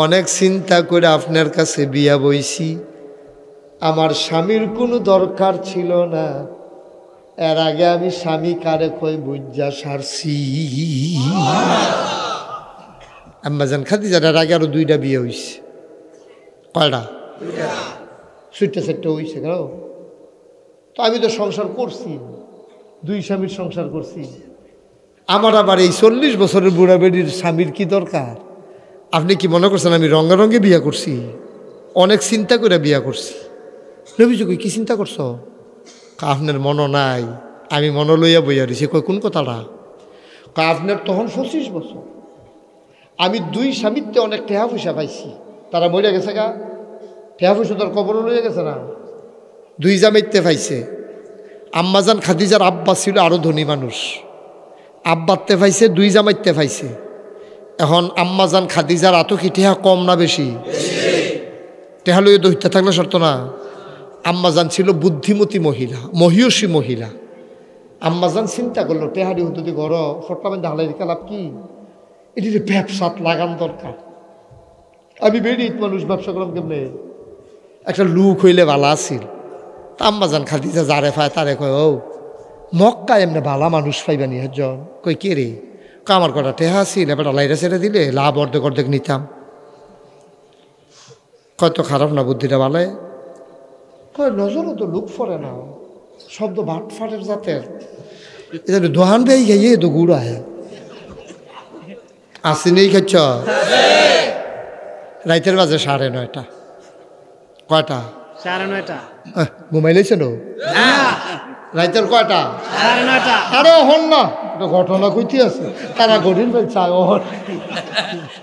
অনেক চিন্তা করে আপনার কাছে বিয়া বইছি। আমার স্বামীর কোনো দরকার ছিল না, এর আগে আমি স্বামী কারে কই বুঝা সারছি। আম্মাজান খাদিজার আগে আরো 2টা বিয়ে হইছে। কয়টা? 2টা হইছে। কেন? তো আমি তো সংসার করছি, 2 স্বামীর সংসার করছি। আমার আবার এই 40 বছরের বুড়া বেডির স্বামীর কি দরকার? আপনি কি মনে করছেন আমি রঙে বিয়া করছি? অনেক চিন্তা করে বিয়া করছি। নবীজি কই কি চিন্তা করছো? আপনার মন নাই, আমি মন লইয়া বইয়া রয়েছি। কই কোন কথাটা? আপনার তখন 25 বছর, আমি 2 স্বামীতে অনেক টেহা পয়সা পাইছি, তারা মরে গেছে গা, টেহা পয়সা তার কবরও লইয়া গেছে না। 2 জামাইতে পাইছে। আম্মাজান খাদিজার আব্বা ছিল আরো ধনী মানুষ, আব্বাতে পাইছে, 2 জামাইতে পাইছে। এখন আম্মাজান খাদিজার এত কি টেহা কম না বেশি? টেহা লইয়া দহিতা থাকলে শর্ত না। আম্মাজান ছিল বুদ্ধিমতী মহিলা, মহিয়সী মহিলা। আম্মাজান চিন্তা করলো টেহারি হুদুদি ঘর ফটকাবেন ঢালাই রেখে লাভ কি? এটি ব্যবসাত লাগান দরকার। আমি বেরিয়ে মানুষ ব্যবসা করলাম কেমনে? একটা লুক হইলে ভালো আছিল। তা আম্মাজান খাদিজা যারে পায় তারে কয় ও মক্কা এমনি ভালা মানুষ পাইবানি একজন। কই কে রে? আমার কটা টেহা আছিল, এবার লাইরা ছেড়ে দিলে লাভ অর্ধেক নিতাম। কত খারাপ না বুদ্ধিটা ভালো। কয় নজরও তো লুক ফরে না, শব্দ ভাট ফাটের জাতের। এটা দোহান বেয়ে গিয়ে তো গুড়া হ্যাঁ আসি নেই খাচ্ছ। রাইতের বাজে 9:30। কয়টা? 9:30। ঘুমাইলেছে নো? রাইতের কয়টা? 9:30। আরে হন না, ঘটনা কইতে আছে তারা গরিব চায় ওর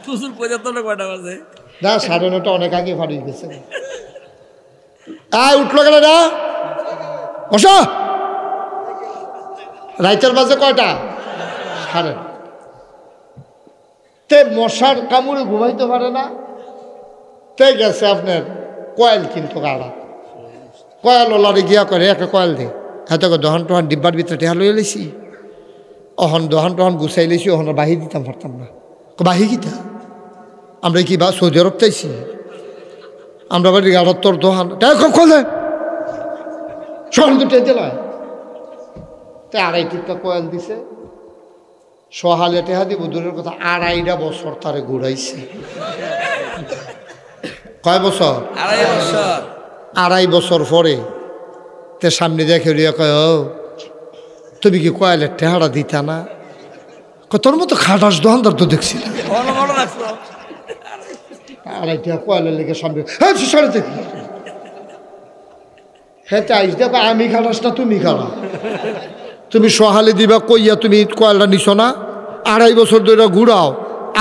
প্রচুর পর্যটন কয়টা বাজে? না 9:30 অনেক আগে ফাড়ি গেছে। উঠলো গেল না বস। রাইতের বাজে কয়টা? সাড়ে। তে মশার কামড়ে ঘুমাইতে পারে না, তে গেছে আপনার কয়েল কিন্তু গাড়া, কয়েল ওলারে গিয়া করে একটা কয়েল দে এত দহন টহন ডিব্বার ভিতরে টেহা লইয়া লইছি, অহন দহন টহন গুছাই লইছি, অহন বাহি দিতাম পারতাম না। বাহি গীতা আমরা কি বা সৌদি আরব চাইছি, আমরা বাড়ি গাড়ার তোর দোহান খোলে সকাল দুটো জেলায় তে 2.5 টিকা কয়েল দিছে, সহালে টেহা দিব দূরের কথা 2.5 বছর তারে ঘুরাইছে। কয় বছর? 2.5 বছর পরে তে সামনে দেখে রিয়া কয়, ও তুমি কি কয়েলের টেহারা দিতা না? তোর মতো খাটাস দোকানদার তো দেখছি। 2.5 টাকা কয়েলের লেগে সামনে সাড়ে দেখি হ্যাঁ আইস দেখো আমি খাটাস না তুমি খাটা, তুমি সহালে দিবা কইয়া তুমি কয়েলটা নিছ না, 2.5 বছর ধরে ঘুরাও,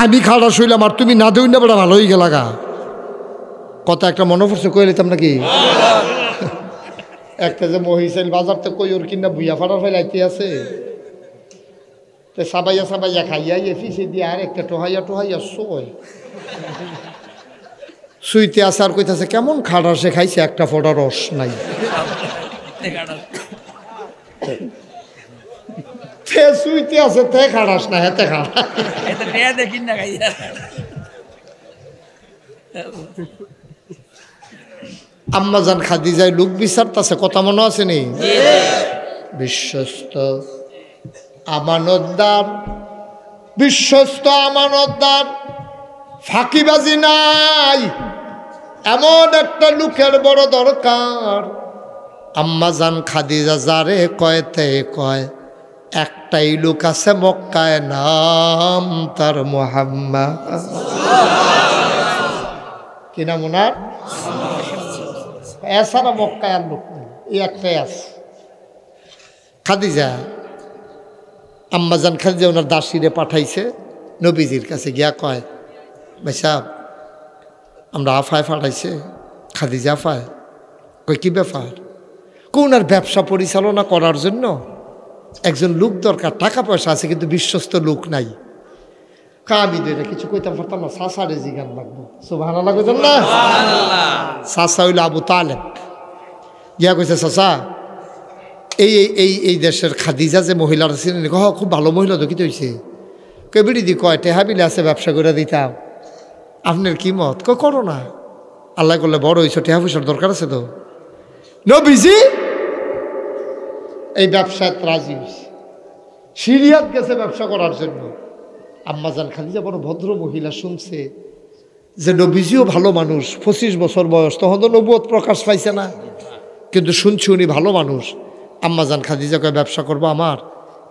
আমি খাটাস হইলাম আর তুমি না দেই না বড় ভালো হয়ে গেলা গা। কথা একটা মনে পড়ছে কয়ে নিতাম নাকি? একটা যে মহিষেল বাজার তো কই ওর কিনা বুইয়া ফাটার ফেলাইতে আছে, তো সাবাইয়া সাবাইয়া খাইয়া ফিসে দিয়ে আর একটা টোহাইয়া টোহাইয়া শুইতে আছে আর কইতাছে কেমন খাটা সে খাইছে, একটা ফোঁটা রস নাই। শুইতে আছে তে খাটাস না হেতে খাটা আম্মাজান খাদিজায় লোক বিচারতাছে, কথা মনে আছে নি? বিশ্বস্ত আমানতদার, বিশ্বস্ত আমানতদার, ফাঁকিবাজি নাই, এমন একটা লোকের বড় দরকার। আম্মাজান খাদিজা যারে কয়তে কয়, একটাই লোক আছে মক্কায়, নাম তার মুহাম্মদ। কি নাম ওনার? এছাড়া মক্কায় আর লোক নেই, এই একটাই আছে খাদিজা। আম্মাজান খাদিজা ওনার দাসীরে পাঠাইছে নবীজির কাছে, গিয়া কয়, ভাই সাহেব আমরা আফায় পাঠাইছে। খাদিজা আফায় কই কি ব্যাপার? ওনার ব্যবসা পরিচালনা করার জন্য একজন লোক দরকার, টাকা পয়সা আছে কিন্তু বিশ্বস্ত লোক নাই। আমি তো এটা কিছু কইতাম পারতাম না, সাসারে জিগান লাগবো। সুবহানাল্লাহ কইতাম না? সাসা হইল আবু তালেব। গিয়া কইছে, চাচা এই এই এই দেশের খাদিজা যে মহিলারা ছিলেন, খুব ভালো মহিলা তো, কি হয়েছে? কেবিড়ি দি কয় টেহা বিলে আছে, ব্যবসা করে দিতাম, আপনার কি মত? করো না, আল্লাহ করলে বড় হয়েছ, টেহা পয়সার দরকার আছে তো। নবীজি এই ব্যবসায় রাজি হয়েছে, সিরিয়াত গেছে ব্যবসা করার জন্য। আম্মাজান খাদিজা বড় ভদ্র মহিলা, শুনছে যে নবীজিও ভালো মানুষ, 25 বছর বয়স, তখন তো নবুয়ত প্রকাশ পাইছে না, কিন্তু শুনছি উনি ভালো মানুষ। আম্মাজান খাদিজা কয় ব্যবসা করবো আমার,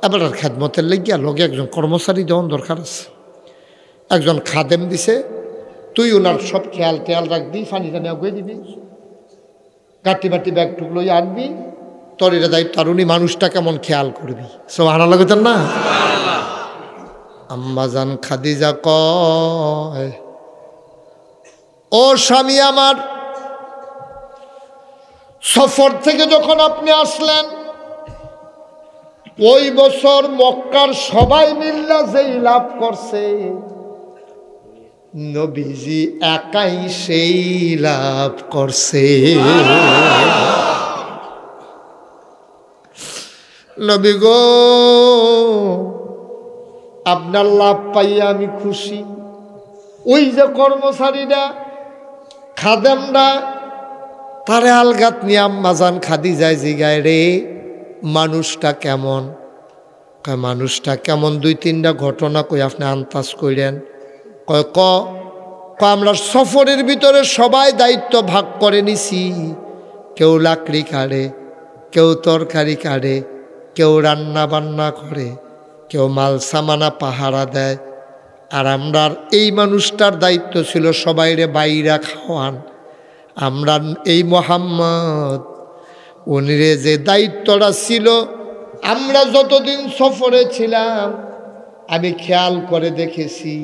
এবার আর খেদমতের লেগিয়া লগে একজন কর্মচারী দেওয়ার দরকার আছে। একজন খাদেম দিছে, তুই ওনার সব খেয়াল টেয়াল রাখবি, ফানি টানি আগুয়ে দিবি, কাটি বাটি ব্যাগ টুকলো আনবি, তোর এটা দায়িত্ব। আর উনি মানুষটা কেমন খেয়াল করবি। সব আনা লাগতেন না? আম্মাজান খাদিজা কয়, ও স্বামী আমার, সফর থেকে যখন আপনি আসলেন, ওই বছর মক্কার সবাই মিল্লা যেই লাভ করছে, নবীজি একাই সেই লাভ করছে। নবী গো, আপনার লাভ পাইয়া আমি খুশি। ওই যে কর্মচারীরা, খাদেমরা, তারে আলগাত নিয়ে আম্মাজান খাদিজায় জিগায়, রে মানুষটা কেমন? মানুষটা কেমন? 2-3টা ঘটনা কই আপনি আন্দাজ কইলেন। কয় ক আমরা সফরের ভিতরে সবাই দায়িত্ব ভাগ করে নিছি, কেউ লাকড়ি কাটে, কেউ তরকারি কাটে, কেউ রান্না বান্না করে, কেউ মাল সামানা পাহারা দেয়। আর আমরার এই মানুষটার দায়িত্ব ছিল সবাইরে বাইরা খাওয়ান। আমরা এই মোহাম্মদ উনিরে যে দায়িত্বটা ছিল, আমরা যতদিন সফরে ছিলাম আমি খেয়াল করে দেখেছি,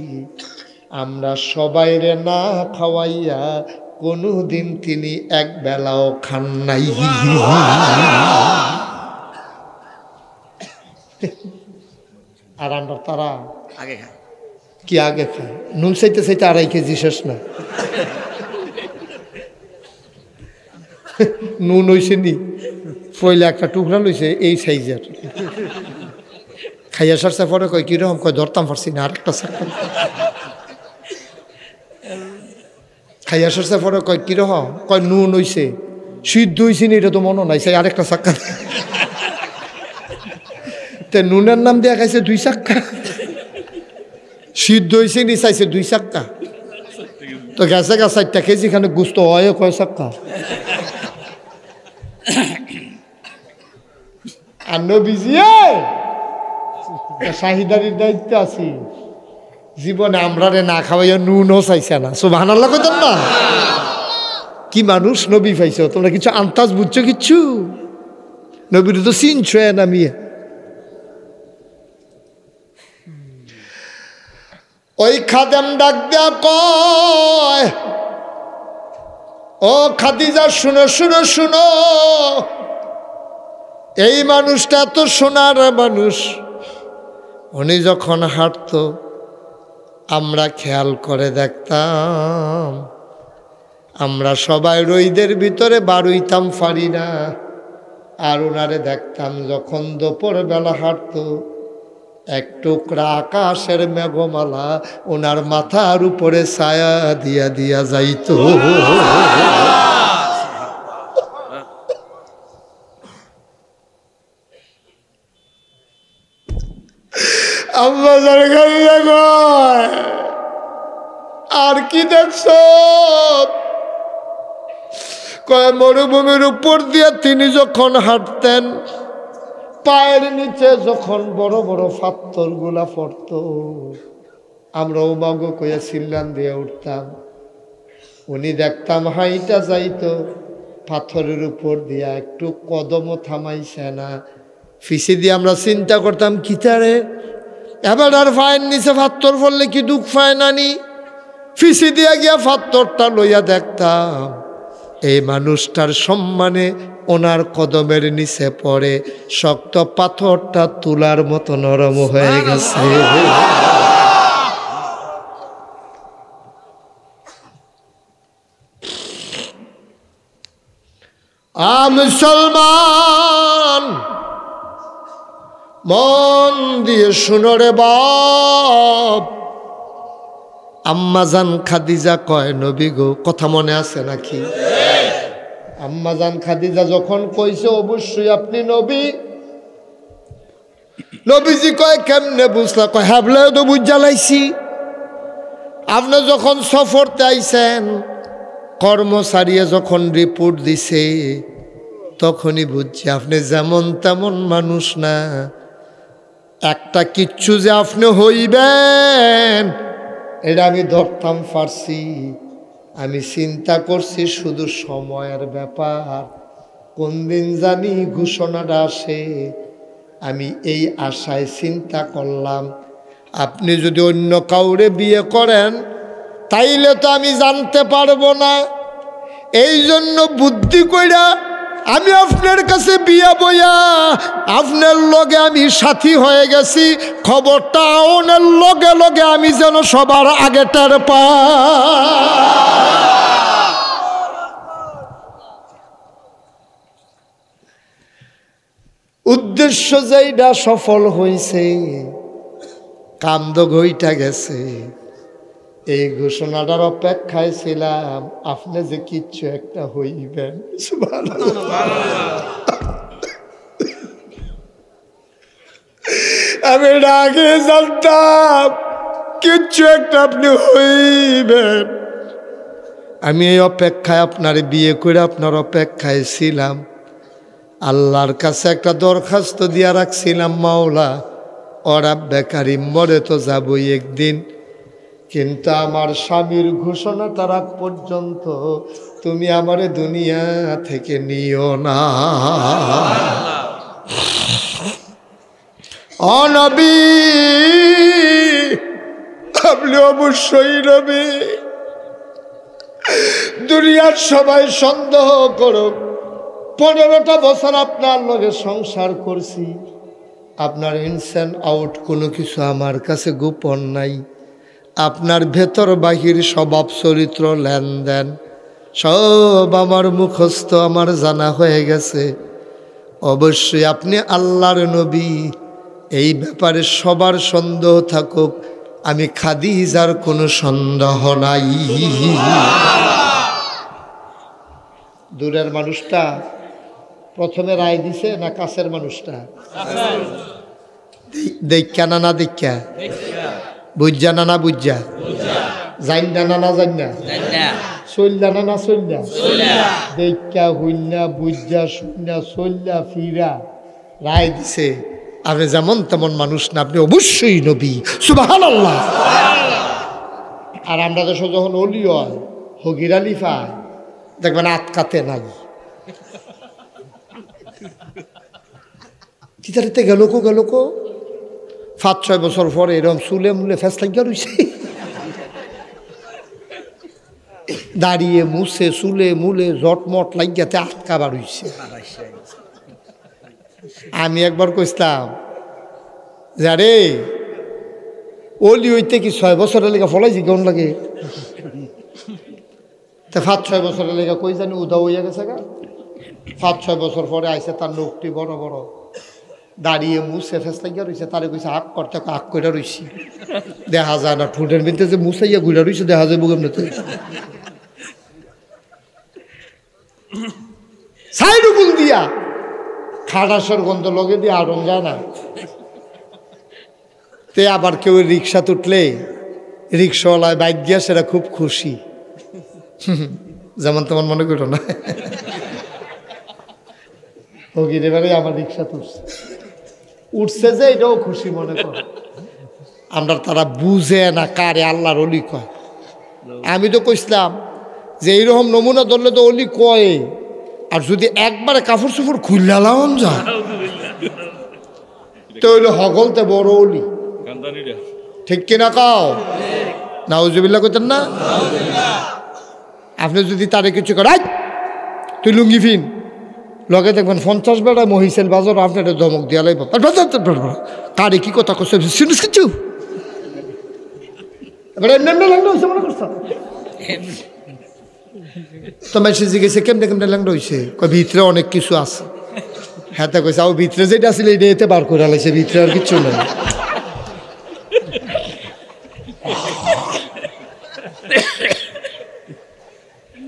আমরা সবাইরে না খাওয়াইয়া কোনোদিন তিনি এক বেলাও খান নাই। আর আমরা তারা আগে খায় কি আগে খায়? নুন চাইতে চাইতে 2.5 কেজি শেষ না। নুন হইছে নি পয়লা একটা টুকরা লইছে এই সাইজের, খাইয়া সারছে পরে কয় কিরকম, কয় ধরতাম পারছি না, আরেকটা চাক্কা। খাইয়া সারছে পরে কয় কিরকম, কয় নুন হইছে, সিদ্ধ হইছে নি এটা তো মনে নাই, চাই আরেকটা চাক্কা। তে নুনের নাম দিয়া খাইছে 2 চাক্কা, সিদ্ধ হইছে নি চাইছে 2 চাক্কা, তো গেছে গা 4টা কেজি খানে গুস্ত হয় কয় চাক্কা। আর নবীজি শাহিদারির দায়িত্ব আছি, জীবনে আমরা রে না খাওয়াইয়া নুনও চাইছে না। সুবহানাল্লাহ কইতেন না? কি মানুষ নবী পাইছো তোমরা, কিছু আন্তাজ বুঝছো? কিচ্ছু নবীর তো চিনছ না মিয়া। ওই খাদেম ডাক দেয়া কয়, ও খাদিজা শুনো শুনো শুনো, এই মানুষটা তো সোনার মানুষ, উনি যখন হাঁটতো আমরা খেয়াল করে দেখতাম, আমরা সবাই রইদের ভিতরে বারুইতাম পারি না, আর ওনারে দেখতাম যখন দুপুর বেলা হাঁটতো এক টুকরা আকাশের মেঘমালা ওনার মাথার উপরে ছায়া দিয়া দিয়া যাইতো। আর কি দেখছো? কয় মরুভূমির উপর দিয়ে তিনি যখন হাঁটতেন পায়ের নিচে যখন বড় বড় পাথর গুলা পড়ত, আমরা ওমাগো কইয়া চিল্লান দিয়ে উঠতাম, উনি দেখতাম হাইটা যাইতো পাথরের উপর দিয়া, একটু কদমও থামাইছে না। ফিসে দিয়ে আমরা চিন্তা করতাম কিতারে এবার আর ফায়ের নিচে পাথর পড়লে কি দুঃখ পায় নানি, ফিসে দিয়া গিয়া পাথরটা লইয়া দেখতাম এই মানুষটার সম্মানে ওনার কদমের নিচে পড়ে শক্ত পাথরটা তুলার মতো নরম হয়ে গেছে। মুসলমান মন দিয়ে শুনো রে বাপ, আম্মাজান খাদিজা কয় নবী গো, কথা মনে আছে নাকি? আম্মাজান খাদিজা যখন কইছে অবশ্যই আপনি নবী, নবীজি কয় কেমনে বুঝলা? কয় হ্যাবলে তো বুঝ জ্বালাইছি, আপনি যখন সফরতে আইছেন কর্মচারীরা যখন রিপোর্ট দিছে তখনই বুঝছি আপনি যেমন তেমন মানুষ না, একটা কিচ্ছু যে আপনি হইবেন এটা আমি ধরতাম পারছি। আমি চিন্তা করছি শুধু সময়ের ব্যাপার, কোন দিন জানি ঘোষণাটা আসে। আমি এই আশায় চিন্তা করলাম আপনি যদি অন্য কাউরে বিয়ে করেন তাইলে তো আমি জানতে পারবো না, এই জন্য বুদ্ধি কইরা আমি আপনার কাছে বিয়া বইয়া আপনার লগে আমি সাথী হয়ে গেছি, খবরটা ওনার লগে লগে আমি যেন সবার আগে টের পাই। উদ্দেশ্য যেইটা সফল হইছে, কান্দ ঘইটা গেছে, এই ঘোষণাটার অপেক্ষায় ছিলাম আপনি যে কিচ্ছু একটা হইবেন। আমি আগে জানতাম কিচ্ছু একটা আপনি হইবেন। আমি এই অপেক্ষায় আপনার বিয়ে করে আপনার অপেক্ষায় ছিলাম, আল্লাহর কাছে একটা দরখাস্ত দিয়া রাখছিলাম, মাওলা ওরা বেকারি মরে তো যাবই একদিন, কিন্তু আমার স্বামীর ঘোষণাটা রাখ পর্যন্ত তুমি আমারে দুনিয়া থেকে নিও না। ও নবী, আপনি অবশ্যই নবী, দুনিয়ার সবাই সন্দেহ করুক, 15টা বছর আপনার লগে সংসার করছি, আপনার ইনস অ্যান্ড আউট কোনো কিছু আমার কাছে গোপন নাই। আপনার ভেতর বাহির স্বভাব চরিত্র লেনদেন সব আমার মুখস্থ, আমার জানা হয়ে গেছে। অবশ্যই আপনি আল্লাহর নবী, এই ব্যাপারে সবার সন্দেহ থাকুক, আমি খাদিজার কোনো সন্দেহ নাই। দূরের মানুষটা প্রথমে রায় দিছে না কাছের মানুষটা? দেখা না না দেখা, বুঝা না না বুঝা, জাইনা না না জাইনা, চললা না না চললা, দেখা হইলা বুঝা শুনলা চললা ফিরা রায় দিছে। আপনি যেমন তেমন মানুষ না, আপনি অবশ্যই নবী। সুবহানাল্লাহ। আর আমরা দেশে যখন অলি হয় হগির আলী পায়, দেখবেন আটকাতে নাই, চিতারিতে গেল কো 5-6 বছর পরে এরকম চুলে মুলে ফেস লাগিয়া রয়েছে, দাঁড়িয়ে মুছে চুলে মুলে জটমট লাগিয়াতে আটকাবার হইছে। আমি একবার কইতাম যারে অলি হইতে কি 6 বছরের লেগে ফলাইছি কেমন লাগে, তা 5-6 বছরের লেগে কই জানি উদা হইয়া গেছে গা। 5-6 বছর পরে আইসে, তার লোকটি বড় বড় দাঁড়িয়ে মুছে ফেস লাগিয়া রয়েছে। তারে কইছে আগ করতে, আগ কইরা রইছি, দেখা যায় না ঠোঁটের ভিতরে যে মুছাইয়া ঘুরা রইছে, দেখা যায় বুকেমনেতে সাইডুকুল দিয়া খাটাসের গন্ধ লগে দিয়ে আড়ন যায় না। তে আবার কেউ রিক্সা তুটলে রিক্সাওয়ালায় বাইক দিয়া সেটা খুব খুশি, যেমন তেমন মনে করো না। হগির এবারে আমার রিক্সা উঠছে যে এটাও খুশি মনে করে। আমরা তারা বুঝে না কারে আল্লাহর অলি কয়। আমি তো কইছিলাম যে এইরকম নমুনা ধরলে তো অলি কয়, আর যদি একবারে কাপড় চোপড় খুললাম যায় তো হইলো হগলতে বড় অলি, ঠিক কিনা কাও? নাউজুবিল্লাহ কইতেন না? আপনি যদি তারে কিছু করেন, তুই লুঙ্গি ফিন লগে দেখবেন 50 বেড়ায় মহিষেল বাজার আপনার ধমক দিয়া লাগবে, কারে কি কথা করছে শুনিস কিছু মনে করছ? তো মেসে জিজ্ঞেসে কেমনে কেমনে ল্যাংড়া হয়েছে, ভিতরে অনেক কিছু আছে। হ্যাঁ তা কইছে আও ভিতরে যেটা আছিল এটা এতে বার করে লাইছে, ভিতরে আর কিচ্ছু নেই।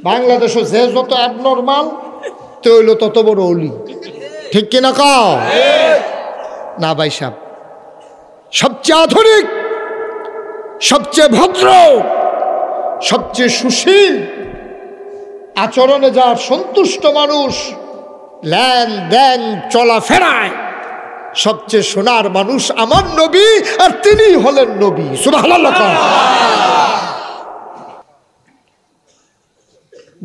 বাংলাদেশে যে যত অ্যাবনর্মাল তো হইলো তত বড় অলি, ঠিক কিনা কাও? না ভাই সাহেব, সবচেয়ে আধুনিক, সবচেয়ে ভদ্র, সবচেয়ে সুশীল আচরণে যার সন্তুষ্ট মানুষ, লেন দেন চলাফেরায় সবচেয়ে সোনার মানুষ আমার নবী, আর তিনি হলেন নবী। সুবহানাল্লাহ।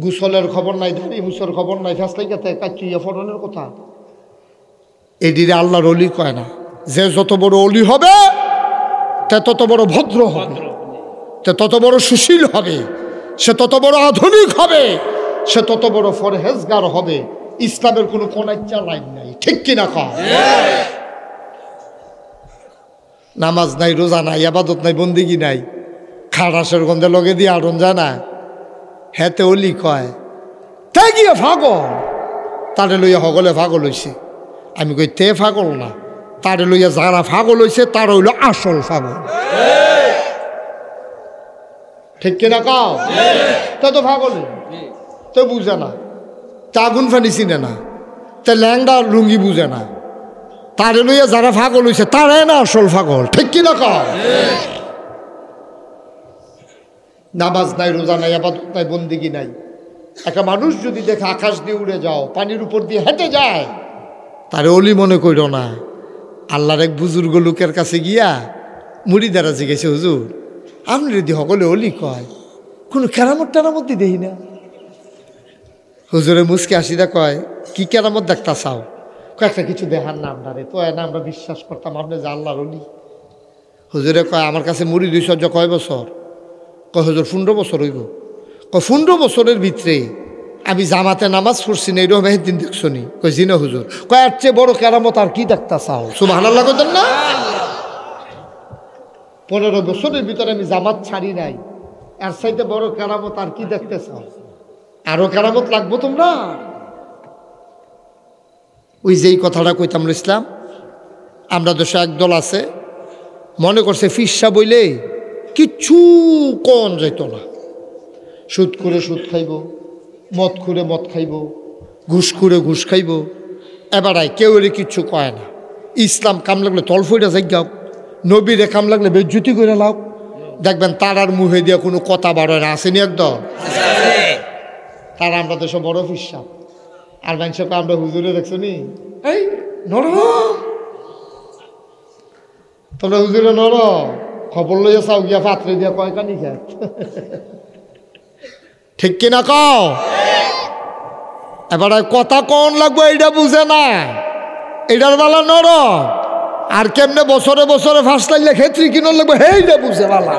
গুসলের খবর নাই, দাড়ি মুসের খবর নাই, ফেসলাইকাতে কাচিয়া ফরনের কথা এদিকে আল্লাহর অলি কয় না। যে যত বড় অলি হবে তে তত বড় ভদ্র হবে, তে তত বড় সুশীল হবে, সে তত বড় আধুনিক হবে, সে তত বড় ফরহেজগার হবে। ইসলামের কোনো কোনাচ্চা লাইন নাই, ঠিক কিনা কয়? নামাজ নাই, রোজা নাই, ইবাদত নাই, বন্দিগি নাই, খাটাসের গন্ধে লগে দিয়ে আড়ন যায় না। হেতে অলি কয় তে গিয়ে পাগল, তারে লইয়া হগলে পাগল হইছে। আমি কই তে পাগল না, তারে লইয়া যারা পাগল হইছে তার হইল আসল পাগল, ঠিক কিনা কাও? তা তো পাগল, তো বুঝে না, তা আগুন ফানি চিনে না, তা ল্যাংডা লুঙ্গি বুঝে না, তারে লইয়া যারা পাগল হইছে তারাই না আসল পাগল, ঠিক কিনা কাও? নামাজ নাই, রোজা নাই, ইবাদত নাই, বন্দিগি নাই। একটা মানুষ যদি দেখে আকাশ দিয়ে উড়ে যাও, পানির উপর দিয়ে হেঁটে যায়, তারে অলি মনে কইর না। আল্লাহর এক বুজুর্গ লোকের কাছে গিয়া মুড়ি দ্বারা জিজ্ঞেসে, হুজুর আপনি যদি সকলে অলি কয়, কোনো কেরামত টেরামত দিয়ে দেখি না। হুজুরে মুসকে আসিদা কয় কি কেরামত দেখতা চাও? কয়েকটা কিছু দেখার নাম না রে, তো না আমরা বিশ্বাস করতাম আপনি যে আল্লাহর অলি। হুজুরে কয় আমার কাছে মুড়ি 200 কয় বছর? কয় হুজুর 15 বছর হইব। ক 15 বছরের ভিতরে আমি জামাতে নামাজ পড়ছি না, এরকম একদিন দেখছো নি? কই জি না হুজুর। কয় এর চেয়ে বড় কেরামত আর কি দেখতে চাও? সুবহানাল্লাহ কইতেন না? 15 বছরের ভিতরে আমি জামাত ছাড়ি নাই, এর চাইতে বড় কেরামত আর কি দেখতে চাও? আরো কেরামত লাগবো তোমরা? ওই যেই কথাটা কইতাম ইসলাম, আমরা দেশে একদল আছে মনে করছে ফিসা বইলে কিচ্ছু কম যাইত না। সুদ করে সুদ খাইব, মদ খুঁড়ে মদ খাইব, ঘুষ খুঁড়ে ঘুষ খাইব। এবারাই কেউ এর কিচ্ছু কয় না। ইসলাম কাম লাগলে তলফইটা যাই গাও, নবীরে কাম লাগলে বেজ্জুতি করে লাও। দেখবেন তারার মুখে দিয়ে কোনো কথা বাড়য় না, আসেনি একদম। তারা আমরা দেশে বড় ফিসা, আর মানুষকে আমরা হুজুরে দেখছো নি, এই নরম তোমরা হুজুরে নরম, খবর লইয়া চাও গিয়া পাত্রে দিয়া কয় কানি খাত। ঠিক কিনা কও? এবার কথা কোন লাগবে এইটা বুঝে না, এটার বেলা নরম। আর কেমনে বছরে বছরে ফাঁস লাগলে ক্ষেত্রে কিনো লাগবে সেইটা বুঝে বালা।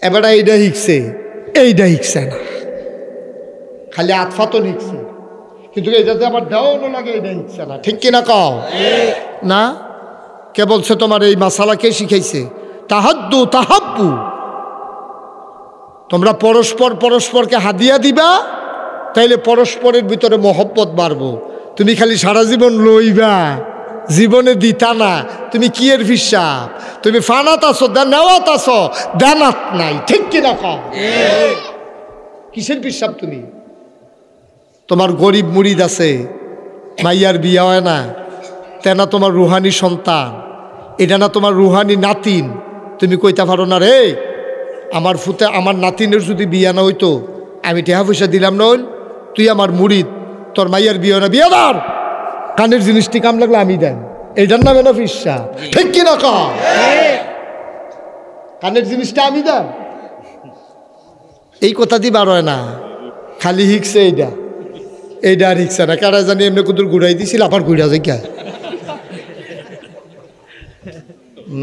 এবার এইটা শিখছে, এইটা শিখছে না, খালি আতফাতো শিখছে, কিন্তু এইটাতে আবার দেওয়ানো লাগে, এইটা শিখছে না। ঠিক কিনা কও? না, কে বলছে তোমার এই মাসালা কে শিখাইছে? তাহাদ্দু তাহাব্বু, তোমরা পরস্পর পরস্পরকে হাদিয়া দিবা, তাইলে পরস্পরের ভিতরে মহব্বত বাড়বো। তুমি খালি সারা জীবন লইবা, জীবনে দিতা না, তুমি কি এর হিসাব? তুমি ফানাত আসো, নেওয়াত আসো, দানাত নাই। ঠিক কিনা কও? কিসের হিসাব তুমি? তোমার গরিব মুরিদ আছে, মাইয়ার বিয়া হয় না, তেনা তোমার রুহানি সন্তান, এটা না তোমার রুহানি নাতিন। তুমি কইতে পারো না রে আমার ফুতে আমার নাতিনের যদি বিয়া না হইতো আমি টেহা পয়সা দিলাম না, হইল তুই আমার মুরিদ, তোর মাইয়ার বিয়ে না, বিয়া ধর, কানের জিনিসটি কাম লাগলে আমি দেন, এইটার নামে না ফিসা। ঠিক কিনা কও? কানের জিনিসটা আমি দেন, এই কথা দিয়ে বার হয় না, খালি হিকছে এইটা, এইটা আর হিকছে না। কারা জানি এমনি কুতুর ঘুরাই দিছিল, আবার ঘুরা যায় কে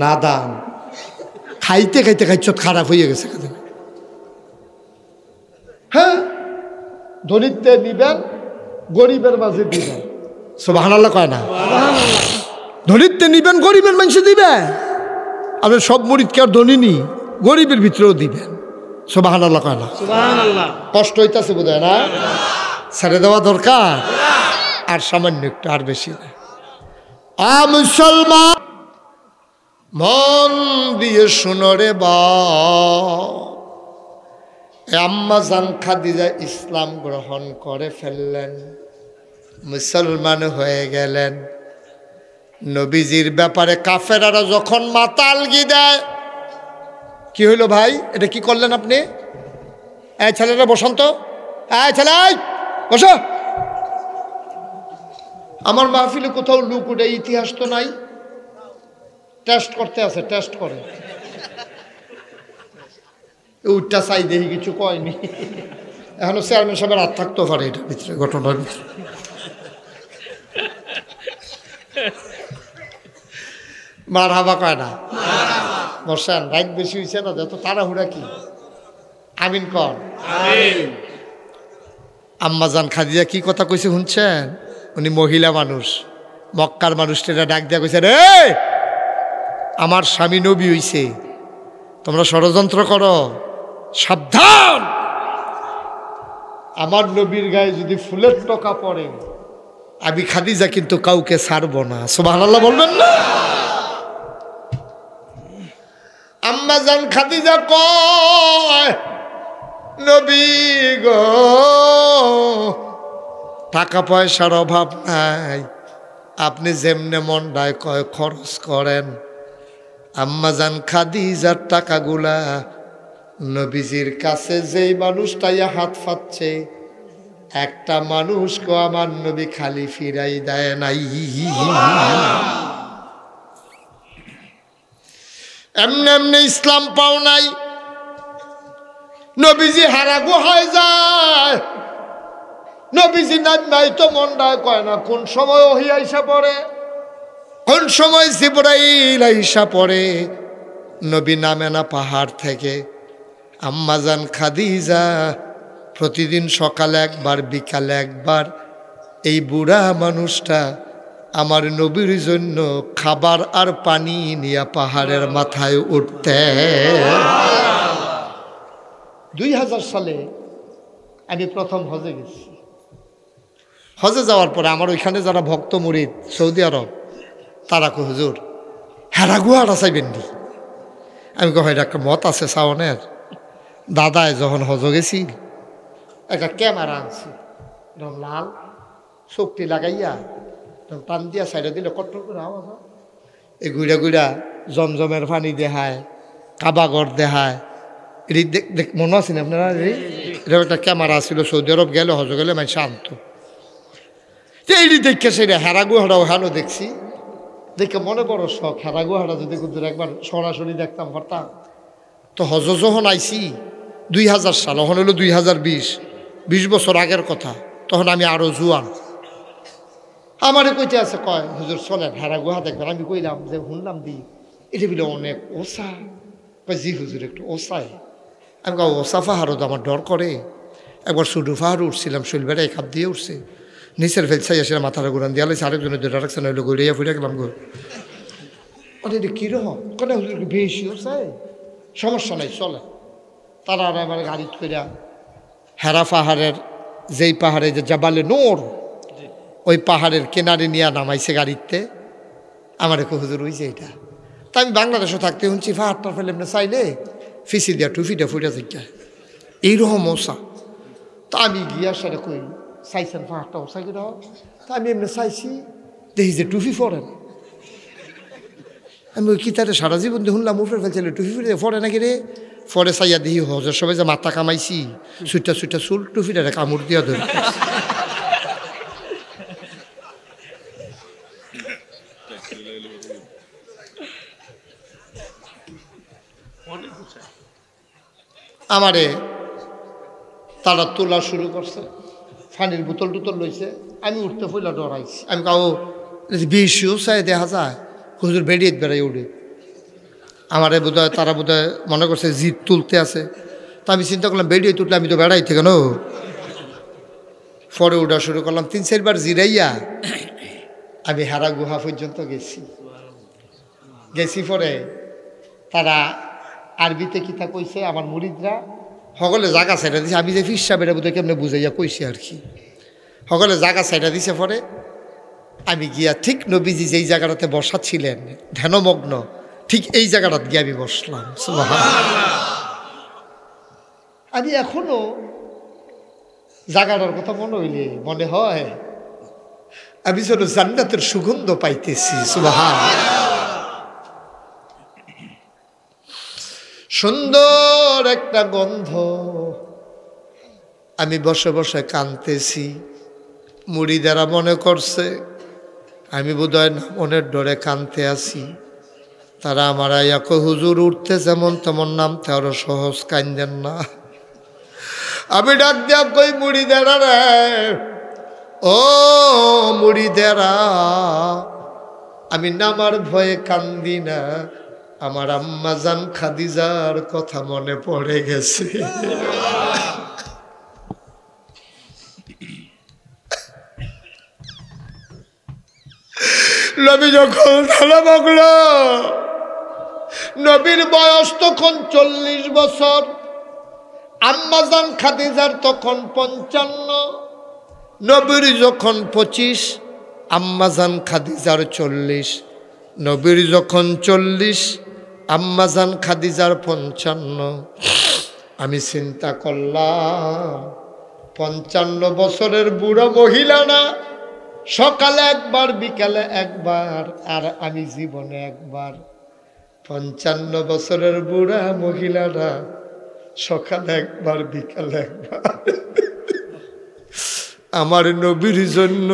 না দান খাইতে খাইতে খাইছত খারাপ হয়ে গেছে। হ্যাঁ, ধনীতে নিবেন, গরিবের মাঝে দিবেন। সুবহানাল্লাহ কয় না? ধনীতে নিবেন, গরিবের মাঝে দিবেন। আপনি সব মুরিদকে আর ধনী নি, গরিবের ভিতরেও দিবেন। সুবহানাল্লাহ কয় না? কষ্ট হইতাছে বোধ হয় না? ছেড়ে দেওয়া দরকার, আর সামান্য একটু, আর বেশি না। মুসলমান মন দিয়ে শুনো রে বা, আম্মা জান খাদিজা ইসলাম গ্রহণ করে ফেললেন, মুসলমান হয়ে গেলেন। নবীজির ব্যাপারে কাফেরারা যখন মাতালগি দেয়, কি হইল ভাই, এটা কি করলেন আপনি? এই ছেলেরা বসন্ত, এই ছেলে বসো। আমার মাহফিলে কোথাও লুক উঠে, ইতিহাস তো নাই, টেস্ট করতে আছে, টেস্ট করে উঠটা চাই দেখি, কিছু কয়নি এখনো। চেয়ারম্যান সাহেবের হাত থাকতে পারে এটার ভিতরে, ঘটনার ভিতরে। মার হাবা কয় না, বসেন, রাইট বেশি হয়েছে না, যত তাড়াহুড়া কি। আমিন কর। আম্মা জান খাদিজা কি কথা কইছে শুনছেন? উনি মহিলা মানুষ, মক্কার মানুষটা ডাক দিয়া কইছে, রে আমার স্বামী নবী হইছে, তোমরা ষড়যন্ত্র করো, সাবধান। আমার নবীর গায়ে যদি ফুলের টোকা পড়ে, আমি খাদিজা কিন্তু কাউকে ছাড়বো না। সুবহানাল্লাহ বলবেন না? আম্মা জান খাদিজা কয়, নবী গো টাকা পয়সার অভাব নাই, আপনি যেমনে মন ডায় কয় খরচ করেন। আম্মা জান খাদিজার টাকাগুলা নবীজির কাছে যেই মানুষটাই হাত পাচ্ছে, একটা মানুষকে আমার নবী খালি ফিরাই দেয় নাই। এমনি এমনি ইসলাম পাও নাই, নবীজি হারা গুহায় যায়, নবীজি নাই তো মনটা কয় না কোন সময় ওহী আইসা পড়ে, কোন সময় জিবরাইল আইসা পড়ে। নবী নামে না পাহাড় থেকে, আম্মাজান খাদিজা প্রতিদিন সকালে একবার বিকালে একবার এই বুড়া মানুষটা আমার নবীর জন্য খাবার আর পানি নিয়ে পাহাড়ের মাথায় উঠতে। 2000 সালে আমি প্রথম হজে গেছি। হজে যাওয়ার পরে আমার ওইখানে যারা ভক্ত মুরিদ সৌদি আরব তারা কো হুজুর হেরা গুহাটা চাইবেন নি? আমি কহ এটা একটা মত আছে সাওনের। দাদায় যখন হজ গেছি একটা ক্যামেরা আনছি লাল শক্তি লাগাইয়া টান দিয়া সাইডে দিলে কট্টর করে আওয়াজ হয়। এই গুড়া গুড়া জমজমের পানি দেখায়, কাবাগর দেখায়। এটি মনে আছেন আপনারা? এটা একটা ক্যামেরা ছিল, সৌদি আরব গেলে হজ গেলে মানে শান্ত। এইটি দেখে সেটা হেরা গুহাটা ওখানে দেখছি, দেখে মনে বড় শখ হেরা গুহাটা যদি কিন্তু একবার সরাসরি দেখতাম পারতাম। তো হজ যখন আইসি 2000 সাল, ওখানে হলো 2020 বছর আগের কথা। তখন আমি আরো জুয়ান। আমারে কইতে আছে, কয় হুজুর চলেন হেরা গুহা দেখবেন। আমি কইলাম যে শুনলাম দি এটা বলে অনেক ওসা। কয় জি হুজুর একটু ওসায়। আমি কাউ ওসা পাহাড়ও তো আমার ডর করে। একবার সুডু পাহাড় উঠছিলাম, শৈলবেড়া এক হাত দিয়ে উঠছে, নিচের ফেলছাই আসে মাথাটা ঘুরান দিয়ে আলাইছে, আরেকজনের দুটা রাখছে, নইলে গড়িয়া ফুটে গেলাম গো। এটা কীরকম কেন হুজুর বেশি ওসায়? সমস্যা নাই চলে। তারা আমার গাড়ি কইরা হেরা পাহাড়ের যেই পাহাড়ে যে জাবালে নোর ওই পাহাড়ের কেনারে নিয়ে নামাইছে গাড়িতে। আমার একটু হুজুর হইছে এটা। তা আমি বাংলাদেশে থাকতে শুনছি পাহাড়টা ফেলে এমনি চাইলে ফিসি দিয়া টুফিটা ফুটে থেকে এইরকম ওসা। তা আমি গিয়া সেটা কই চাইছেন পাহাড়টা ওসা কি রকম? তা আমি এমনি চাইছি, দেখি যে টুফি ফোরেন। আমি ওই কিতারে সারা জীবন শুনলাম উফরে ফেলছিল টুফি ফুটে ফোরে নাকি রে। ফরে চাইয়া দিহি হজের সবাই যে মাথা কামাইছি সুইটা সুইটা চুল টুফিটারে কামড় দিয়া ধরে। আমারে তারা তোলা শুরু করছে, পানির বোতল টুতল লইছে। আমি উঠতে ফইলা ডরাইছি। আমি কাউ বেশিও চাই দেখা যায় হুজুর বেরিয়ে বেড়াই উঠে। আমারে বোধহয় তারা বোধহয় মনে করছে জিদ তুলতে আছে। তা আমি চিন্তা করলাম বেরিয়ে তুললে আমি তো বেড়াই থেকে কেন। পরে উঠা শুরু করলাম। 3-4 বার জিরাইয়া আমি হেরা গুহা পর্যন্ত গেছি। পরে তারা আরবিতে কিতা কইছে আমার মুরিদরা সকলে জাগা সাইডা দিছে। আমি যে ফিসা বেড়া বোধহয় কেমনে বুঝাইয়া কইছি আর কি। সকলে জাগা সাইডা দিছে। পরে আমি গিয়া ঠিক নবীজি যেই জায়গাটাতে বসাচ্ছিলেন ধ্যানমগ্ন, ঠিক এই জায়গাটাতে গিয়ে আমি বসলাম। আমি এখনো জায়গাটার কথা মনে হইলে মনে হয় আমি যেন জান্নাতের সুগন্ধ পাইতেছি। সুবহানাল্লাহ। সুন্দর একটা গন্ধ। আমি বসে বসে কাঁদতেছি। মুড়িদারা মনে করছে আমি বোধহয় মনের ডরে কাঁদতে আছি। তারা আমার আইয়া কই হুজুর উঠতে যেমন তেমন নামতে আরো সহজ, কান্দেন না। আমি ডাক দিয়া কই মুড়িদারা রে, ও মুড়িদারা, আমি নামার ভয়ে কান্দি না, আমার আম্মাজান খাদিজার কথা মনে পড়ে গেছে। নবী যখন থালা মাগল, নবীর বয়স তখন 40 বছর, আম্মাজান খাদিজার তখন 55, নবীর যখন 25, আম্মাজান খাদিজার 40, নবীর যখন 40, আম্মাজান খাদিজার 55। আমি চিন্তা করলাম 55 বছরের বুড়া মহিলা না, সকালে একবার বিকালে একবার, আর আমি জীবনে একবার। 55 বছরের বুড়া মহিলারা সকালে একবার বিকালে একবার আমার নবীর জন্য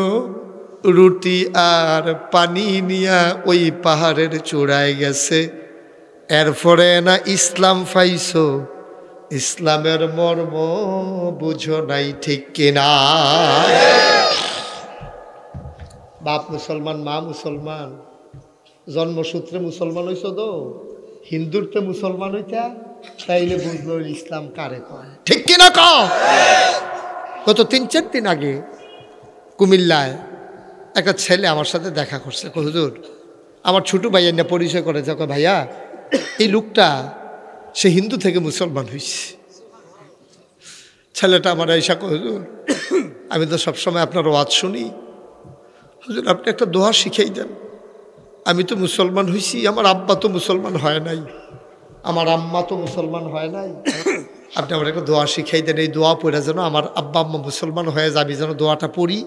রুটি আর পানি নিয়া ওই পাহাড়ের চূড়ায় গেছে। এরপরে না ইসলাম পাইছো, ইসলামের মর্ম বুঝো নাই, ঠিক কিনা? বাপ মুসলমান, মা মুসলমান, জন্মসূত্রে মুসলমান হইছ তো, হিন্দুরতে মুসলমান হইতা তাইলে বুঝলো ইসলাম কারে কয়, ঠিক কিনা কও? গত 3-4 দিন আগে কুমিল্লায় একটা ছেলে আমার সাথে দেখা করছে। হুজুর, আমার ছোট ভাইয়া না পরিচয় করে যে, ভাইয়া এই লোকটা সে হিন্দু থেকে মুসলমান হয়েছে। ছেলেটা আমার আইসা কয়, হুজুর আমি তো সবসময় আপনার ওয়াজ শুনি, হুজুর আপনি একটা দোয়া শিখাই দেন। আমি তো মুসলমান হয়েছি, আমার আব্বা তো মুসলমান হয় নাই, আমার আম্মা তো মুসলমান হয় নাই, আপনি আমার একটা দোয়া শিখাই দেন। এই দোয়া পড়ে যেন আমার আব্বা আম্মা মুসলমান হয়ে যায়, আমি যেন দোয়াটা পড়ি,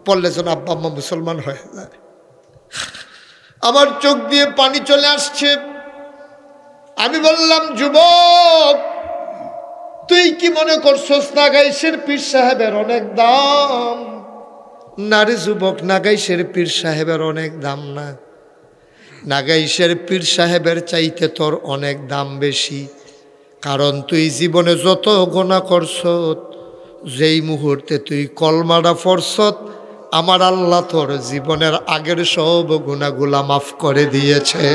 পড়লে যেন আব্বা আম্মা মুসলমান হয়ে যায়। আমার চোখ দিয়ে পানি চলে আসছে। আমি বললাম, যুবক তুই কি মনে করছস নাগাইশের পীর সাহেবের অনেক দাম? না রে যুবক, নাগাইশের পীর সাহেবের অনেক দাম না, নাগাইশের পীর সাহেবের চাইতে তোর অনেক দাম বেশি। কারণ তুই জীবনে যত গুনাহ করছত, যেই মুহূর্তে তুই কলমাটা পড়ছত, আমার আল্লাহ তোর জীবনের আগের সব গুনাহগুলা মাফ করে দিয়েছে।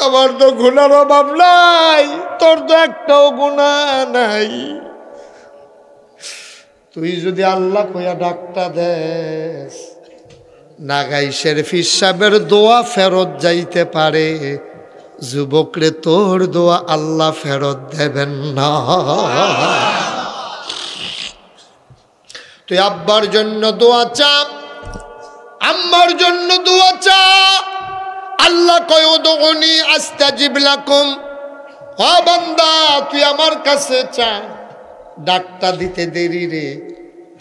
আমার তো গুনার অভাব নাই, তোর তো একটাও গুনাহ নাই। তুই যদি আল্লাহ কইয়া ডাকটা দেস, নাগাইশের পীর সাহেবের দোয়া ফেরত যাইতে পারে, যুবকরে তোর দোয়া আল্লাহ ফেরত দেবেন না। তুই আব্বার জন্য দোয়া চা, আম্মার জন্য দোয়া চা। আল্লাহ কয় উদউনি আস্তাজিব লাকুম। ও বান্দা তুই আমার কাছে চা, ডাকটা দিতে দেরি রে,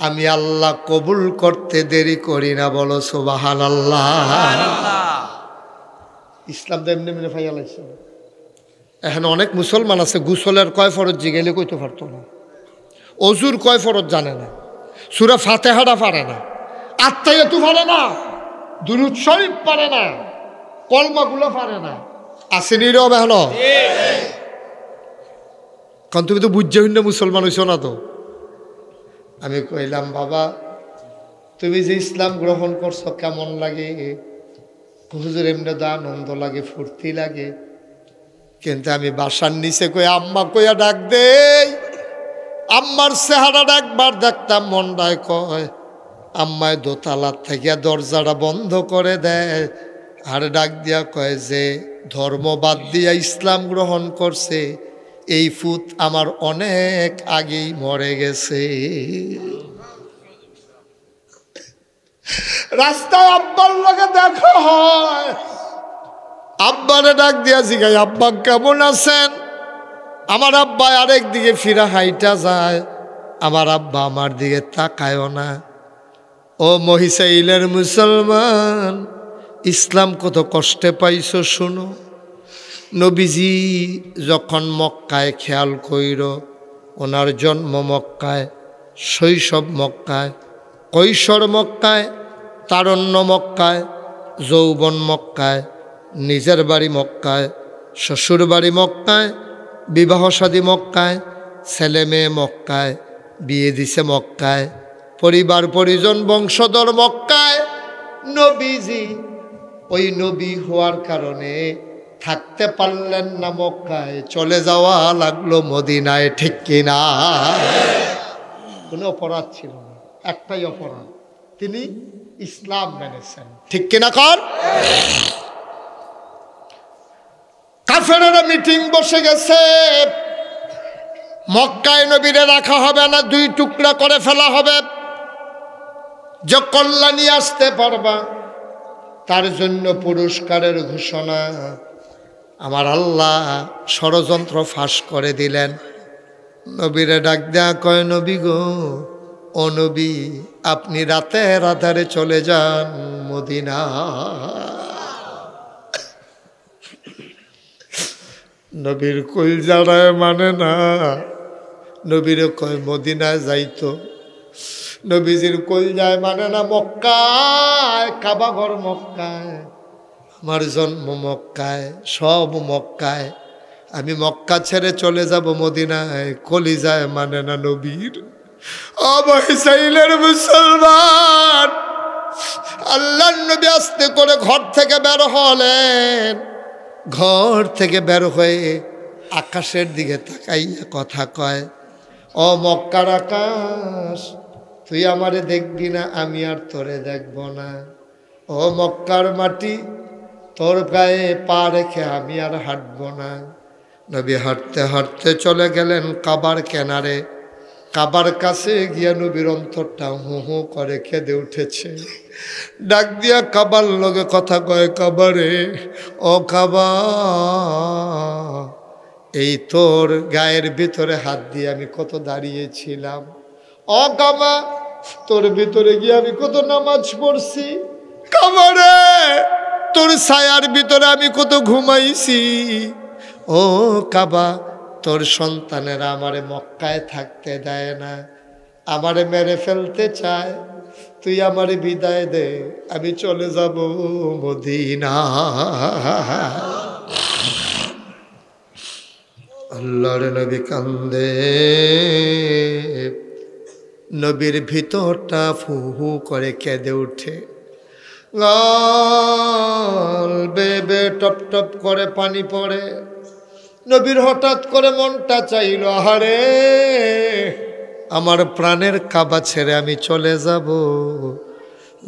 আমি আল্লাহ কবুল করতে দেরি করি না। বলো সুবহানাল্লাহ। ইসলাম তো এমনি এমনি ফাইয়া লাগছে। এখন অনেক মুসলমান আছে গোসলের কয় ফরজ জিগাইলে কইতে পারতো না, অজুর কয় ফরজ জানে না, সূরা ফাতিহাটা পারে না, আত্তাহিয়াতু পারে না, দুরূদ শরীফ পারে না, কলমাগুলো পারে না। আসেনি রে বেহন, কারণ তুমি তো বুঝতে হইন না মুসলমান হইছ না তো। আমি কইলাম, বাবা তুমি যে ইসলাম গ্রহণ করছো কেমন লাগে? হুজুর এমনি তো আনন্দ লাগে, ফুর্তি লাগে, কিন্তু আমি বাসার নিচে কই আম্মা কইয়া ডাক দেই, আম্মার চেহারাটা একবার দেখতাম মনটায় কয়, আম্মায় দোতলার থেকে দরজাটা বন্ধ করে দেয়, আর ডাক দিয়া কয় যে ধর্ম বাদ দিয়া ইসলাম গ্রহণ করছে, এই ফুত আমার অনেক আগেই মরে গেছে। রাস্তায় আব্বার লগে দেখা হয়, আব্বারে ডাক দিয়া জিগাই, আব্বা কেমন আছেন? আমার আব্বা আরেক দিকে ফিরা হাইটা যায়, আমার আব্বা আমার দিকে তাকায়ও না। ও মহিষাইলের মুসলমান, ইসলাম কত কষ্টে পাইছো শুনো। নবীজি যখন মক্কায়, খেয়াল কইর, ওনার জন্ম মক্কায়, শৈশব মক্কায়, কৈশোর মক্কায়, তারণ্য মক্কায়, যৌবন মক্কায়, নিজের বাড়ি মক্কায়, শ্বশুর বাড়ি মক্কায়, বিবাহ শাদী মক্কায়, ছেলে মেয়ে মক্কায়, বিয়ে দিছে মক্কায়, পরিবার পরিজন বংশধর মক্কায়। নবীজি ওই নবী হওয়ার কারণে থাকতে পারলেন না মক্কায়, চলে যাওয়া লাগলো মদিনায়, ঠিক কিনা? কোনো অপরাধ ছিল না, একটাই অপরাধ, তিনি ইসলাম মেনেছেন, ঠিক কিনা কর? কাফেরেরা মিটিং বসে গেছে, মক্কায় নবীরে রাখা হবে না, 2 টুকরা করে ফেলা হবে, যে কল্যাণী আসতে পারবা তার জন্য পুরস্কারের ঘোষণা। আমার আল্লাহ ষড়যন্ত্র ফাঁস করে দিলেন। নবীরে ডাক দেয়া কয়, নবী গো, ও নবী আপনি রাতের আধারে চলে যান মদিনা। নবীর কলজারায় মানে না, নবীরে কয় মদিনায় যাইতো, নবীজির কলজায় মানে না, মক্কায়, কাবাঘর মক্কায়, আমার জন্ম মক্কায়, সব মক্কায়, আমি মক্কা ছেড়ে চলে যাব মদিনায়, কলিজায় মানে না নবীর। ও মহিষাইলের মুসলমান, আল্লাহর নবী আস্তে করে ঘর থেকে বের হলেন, ঘর থেকে বের হয়ে আকাশের দিকে তাকাইয়া কথা কয়, ও মক্কার আকাশ, তুই আমারে দেখবি না, আমি আর তোরে দেখব না। ও মক্কার মাটি, তোর গায়ে পা রেখে আমি আর হাঁটব না। নবী হাঁটতে হাঁটতে চলে গেলেন কাবার কিনারে। কাবার কাছে গিয়া নবীর অন্তরটা হু হু করে কেঁদে উঠেছে। ডাক দিয়া কাবার লগে কথা কয়, কাবারে, ও কাবা, এই তোর গায়ের ভিতরে হাত দিয়ে আমি কত দাঁড়িয়েছিলাম। ও কাবা, তোর ভিতরে গিয়ে আমি কত নামাজ পড়ছি। কাবারে, তোর ছায়ার ভিতরে আমি কত ঘুমাইছি। ও কাবা, তোর সন্তানেরা আমারে মক্কায় থাকতে দেয় না, আমারে মেরে ফেলতে চায়। তুই আমারে বিদায় দে, আমি চলে যাব মদিনা। আল্লাহর নবী কান্দে। নবীর ভিতরটা ফু হু করে কেঁদে উঠে। গাল বেবে টপ টপ করে পানি পড়ে। নবীর হঠাৎ করে মনটা চাইল, আহারে, আমার প্রাণের কাবা ছেড়ে আমি চলে যাব।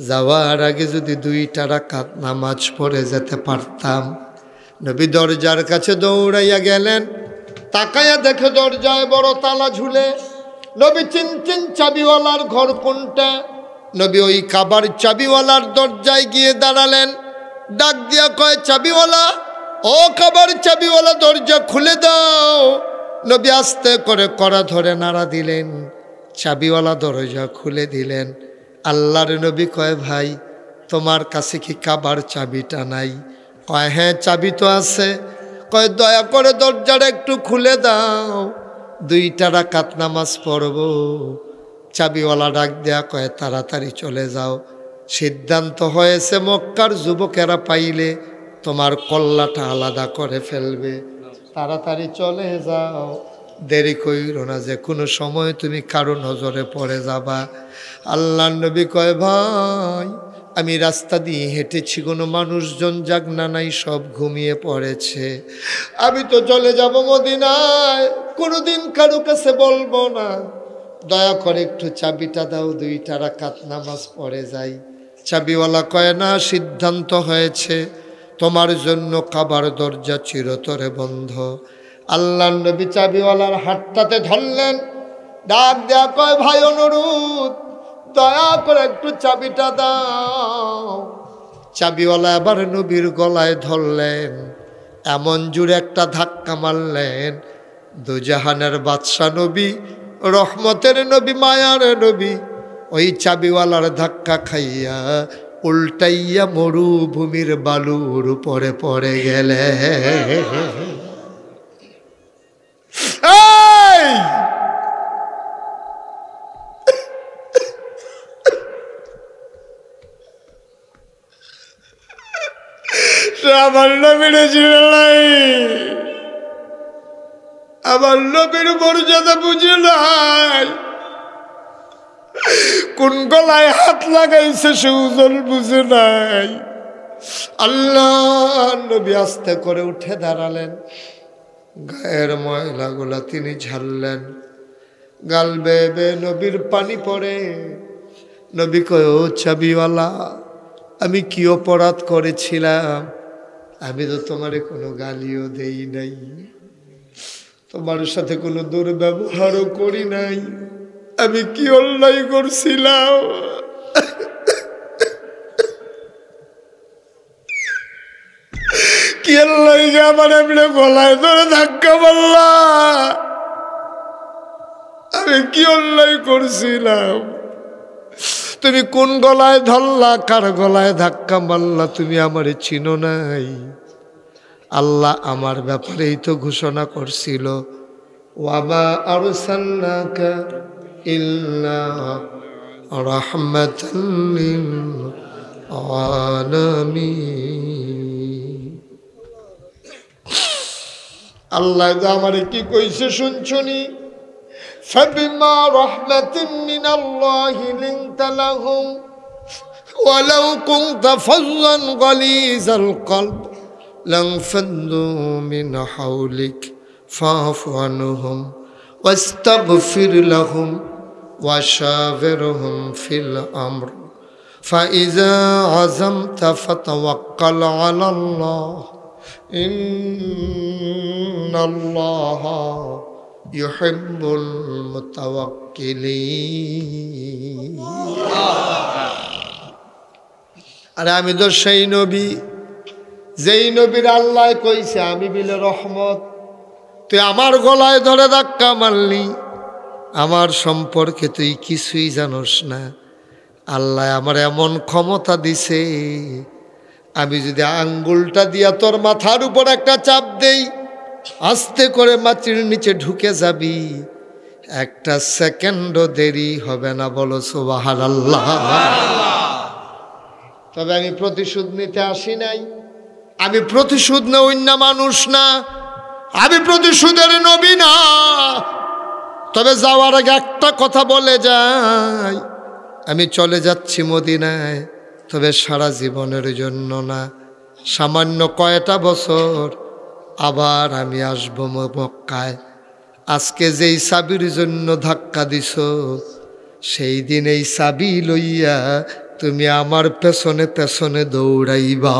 যাওয়ার আগে যদি 2 রাকাত নামাজ পড়ে যেতে পারতাম। নবী দরজার কাছে দৌড়াইয়া গেলেন। তাকাইয়া দেখে দরজায় বড় তালা ঝুলে। নবী চিনচিন চাবিওয়ালার ঘর কোনটা। নবী ওই কাবার চাবিওয়ালার দরজায় গিয়ে দাঁড়ালেন। ডাক দিয়া কয়, চাবিওয়ালা, ও কাবার চাবিওয়ালা, দরজা খুলে দাও। নবী আস্তে করে কড়া ধরে নাড়া দিলেন। চাবিওয়ালা দরজা খুলে দিলেন। আল্লাহর নবী কয়, ভাই, তোমার কাছে কি কাবার চাবিটা নাই? কয়, হ্যাঁ, চাবি তো আছে। কয়, দয়া করে দরজাটা একটু খুলে দাও, 2 রাকাত নামাজ পড়ব। চাবিওয়ালা ডাক দেয়া কয়, তাড়াতাড়ি চলে যাও। সিদ্ধান্ত হয়েছে মক্কার যুবকেরা পাইলে তোমার কল্লাটা আলাদা করে ফেলবে। তাড়াতাড়ি চলে যাও, দেরি কইরো না, যে কোনো সময় তুমি কারো নজরে পড়ে যাবা। আল্লাহর নবী কয়, ভাই, আমি রাস্তা দিয়ে হেঁটেছি, কোনো মানুষজন জাগনা নাই, সব ঘুমিয়ে পড়েছে। আমি তো চলে যাব মদিনায়, কোনোদিন কারো কাছে বলবো না। দয়া করে একটু চাবিটা দাও, 2 রাকাত নামাজ পড়ে যাই। চাবিওয়ালা কয়, না, সিদ্ধান্ত হয়েছে, তোমার জন্য কাবার দরজা চিরতরে বন্ধ। আল্লাহর নবী চাবিওয়ালার হাতটাতে ধরলেন। ডাক দেয়া কয়, ভাই, অনুরোধ, দয়া করে একটু চাবিটা দাও। চাবিওয়ালা আবার নবীর গলায় ধরলেন। এমন জোরে একটা ধাক্কা মারলেন, দুজাহানের বাদশা নবী, রহমতের নবী, মায়ার নবী, ওই চাবিওয়ালার ধাক্কা খাইয়া উল্টাইয়া মরুভূমির বালুর উপরে পড়ে গেলে। আমার নবীর ছিল নাই, আমার নবীর মর্যাদা বুঝে নাই, কোন গলায় হাত লাগাইছে সে ওজন বুঝে নাই। আল্লাহ নবী আস্তে করে উঠে দাঁড়ালেন। গায়ের ময়লাগুলা তিনি ঝাড়লেন। গাল বেয়ে বেয়ে নবীর পানি পড়ে। নবী কয়, ও চাবিওয়ালা, আমি কি অপরাধ করেছিলাম? আমি তো তোমারে কোনো গালিও দেই নাই, তোমার সাথে কোনো দুর্ব্যবহারও করি নাই। আমি কি অন্যায় করছিলাম? কি অন্যায় আমার এমনি গলায় ধরে ধাক্কা মারলা? আমি কি অন্যায় করছিলাম? তুমি কোন গলায় ধরলা, কার গলায় ধাক্কা মারলা, তুমি আমারে চিনো নাই। আল্লাহ আমার ব্যাপারেই তো ঘোষণা করছিল, ওয়ামা আরসালনাকা ইল্লা রাহমাতাল লিল আলামিন। আল্লাহ আমারে কি কইছে শুনছনি? ফাবিমা রাহমাতিন মিনাল্লাহি লিনতা লাহুম ওয়ালাউ কুনতা ফাযযান গালিযাল কলব لانفضوا من حولك فاعف عنهم واستغفر لهم وشاورهم في الأمر فإذا عزمت فتوكل على الله إن الله يحب المتوكلين আর আমি তো সেই নবী যেই নবীর আল্লাহ কইছে আমি বিলে রহমত, তুই আমার গলায় ধরে ধাক্কা মারলি, আমার সম্পর্কে তুই কিছুই জানোস না। আল্লাহ আমার এমন ক্ষমতা দিছে, আমি যদি আঙ্গুলটা দিয়া তোর মাথার উপর একটা চাপ দেই, আস্তে করে মাটির নিচে ঢুকে যাবি, একটা সেকেন্ডও দেরি হবে না। বলো সুবহানাল্লাহ। তবে আমি প্রতিশোধ নিতে আসি নাই, আমি প্রতিশোধ নেই না মানুষ না, আমি প্রতিশোধের নবী না। তবে যাওয়ার আগে একটা কথা বলে যাই, আমি চলে যাচ্ছি মদিনায়, তবে সারা জীবনের জন্য না, সামান্য কয়টা বছর, আবার আমি আসবো মক্কায়। আজকে যেই চাবির জন্য ধাক্কা দিছ, সেই দিন এই চাবি লইয়া তুমি আমার পেছনে পেছনে দৌড়াইবা।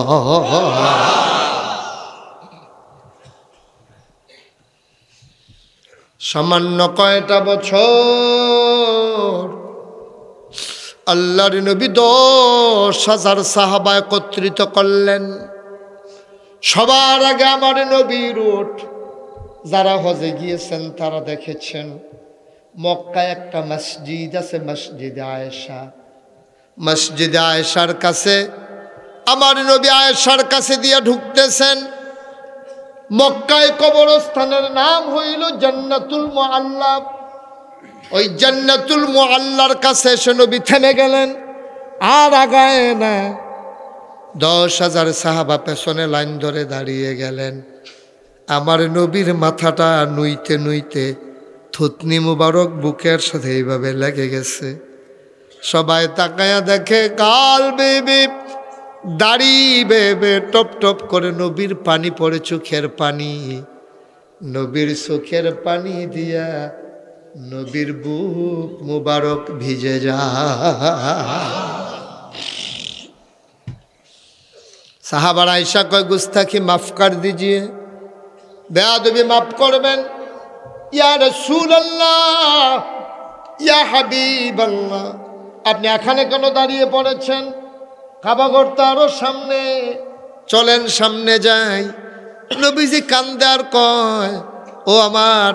সামান্য কয়টা বছর আল্লাহর নবী 10,000 সাহাবা একত্রিত করলেন। সবার আগে আমার নবীর উট, যারা হজে গিয়েছেন তারা দেখেছেন মক্কায় একটা মসজিদ আছে, মসজিদে আয়েশা। মসজিদে আয়েশার কাছে আমার নবী আয়েশার কাছে দিয়ে ঢুকতেছেন। মক্কায় কবরস্থানের নাম হইল জান্নাতুল মুআল্লা। ওই জান্নাতুল মুআল্লার কাছে এসে নবী থেমে গেলেন, আর আগায় না। 10,000 সাহাবা পেছনে লাইন ধরে দাঁড়িয়ে গেলেন। আমার নবীর মাথাটা নুইতে নুইতে থুতনি মুবারক বুকের সাথে এইভাবে লেগে গেছে। সবাই তাকায়া দেখে গাল বেবে, দাড়ি বেবে, টপ টপ করে নবীর পানি পড়ে, চোখের পানি। নবীর চোখের পানি দিয়া নবীর বুক মুবারক ভিজে যায়। সাহাবারা আয়েশা কয়, গুস্তাখি মাফ কর দিজিয়ে, বেয়াদবি মাফ করবেন। ইয়া রাসূলুল্লাহ, ইয়া হাবিবাল্লাহ, আপনি এখানে কেন দাঁড়িয়ে পড়েছেন? কাবাঘর তো আরো সামনে, চলেন সামনে যাই। নবীজি কান্দে আর কয়, ও আমার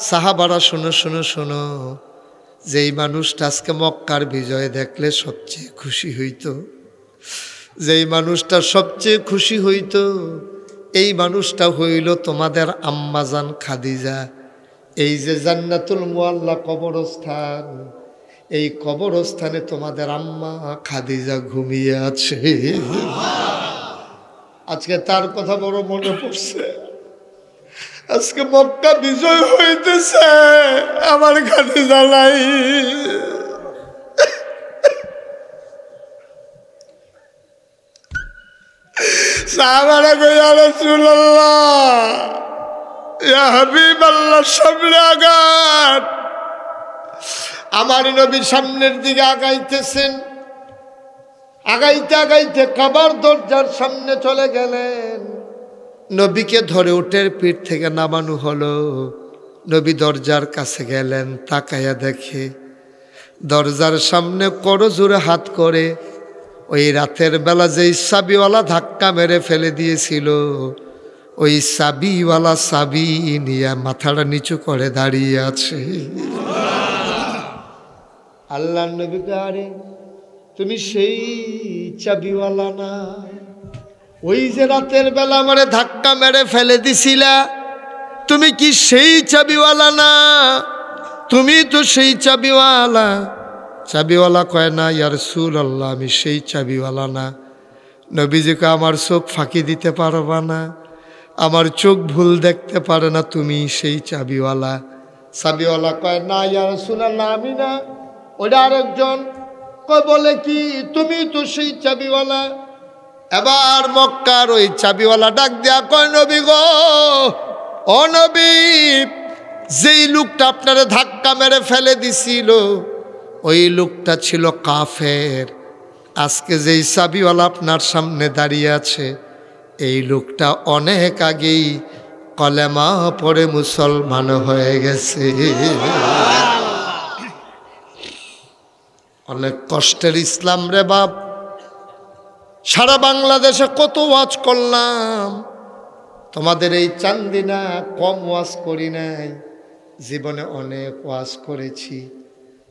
সাহাবারা শোনো শোনো শোনো, যেই মানুষটা আজকে মক্কার বিজয় দেখলে সবচেয়ে খুশি হইতো, যেই মানুষটা সবচেয়ে খুশি হইতো, এই মানুষটা হইল তোমাদের আম্মাজান খাদিজা। এই যে জান্নাতুল মুআল্লা কবরস্থান, এই কবরস্থানে তোমাদের আম্মা খাদিজা ঘুমিয়ে আছে। আজকে তার কথা বড় মনে পড়ছে। আজকে মক্কা বিজয় হইতেছে, আমার খাদিজা নাই। সাহাবারা কই, ইয়া রাসূলুল্লাহ, ইয়া হাবিবাল্লাহ, সামনে আগান। আমার নবীর সামনের দিকে আগাইতেছেন। আগাইতে আগাইতে কাবার দরজার সামনে চলে গেলেন। নবীকে ধরে উটের পিঠ থেকে নামানো হলো। নবী দরজার কাছে গেলেন, তাকায়া দেখে দরজার সামনে করজোরে হাত করে ওই রাতের বেলা যেই চাবিওয়ালা ধাক্কা মেরে ফেলে দিয়েছিল, ওই চাবিওয়ালা চাবি নিয়ে মাথাটা নিচু করে দাঁড়িয়ে আছে। আল্লাহ নবীকে, আরে তুমি সেই চাবিওয়ালা না? ওই যে রাতের বেলা আমারে ধাক্কা মেরে ফেলে দিছিলা, তুমি কি সেই চাবিওয়ালা না? তুমি তো সেই চাবিওয়ালা। চাবিওয়ালা কয়, না ইয়া রাসূলুল্লাহ, আমি সেই চাবিওয়ালা না। নবীজিকে, আমার চোখ ফাঁকি দিতে পারবা না, আমার চোখ ভুল দেখতে পারে না, তুমি সেই চাবিওয়ালা। চাবিওয়ালা কয়, না ইয়া রাসূলুল্লাহ, আমি না, ওটা আরেকজন। কয়, বলে কি? তুমি তো সেই চাবিওয়ালা। এবার মক্কার ওই চাবিওয়ালা ডাক দিয়া কয়, নবী গো, ও নবী, যেই লোকটা আপনারে ধাক্কা মেরে ফেলে দিছিল ওই লোকটা ছিল কাফের। আজকে যেই চাবিওয়ালা আপনার সামনে দাঁড়িয়ে আছে এই লোকটা অনেক আগেই কলেমা পড়ে মুসলমান হয়ে গেছে। অনেক কষ্টের ইসলাম রে বাপ। সারা বাংলাদেশে কত ওয়াজ করলাম, তোমাদের এই চান্দিনা কম ওয়াজ করি নাই, জীবনে অনেক ওয়াজ করেছি।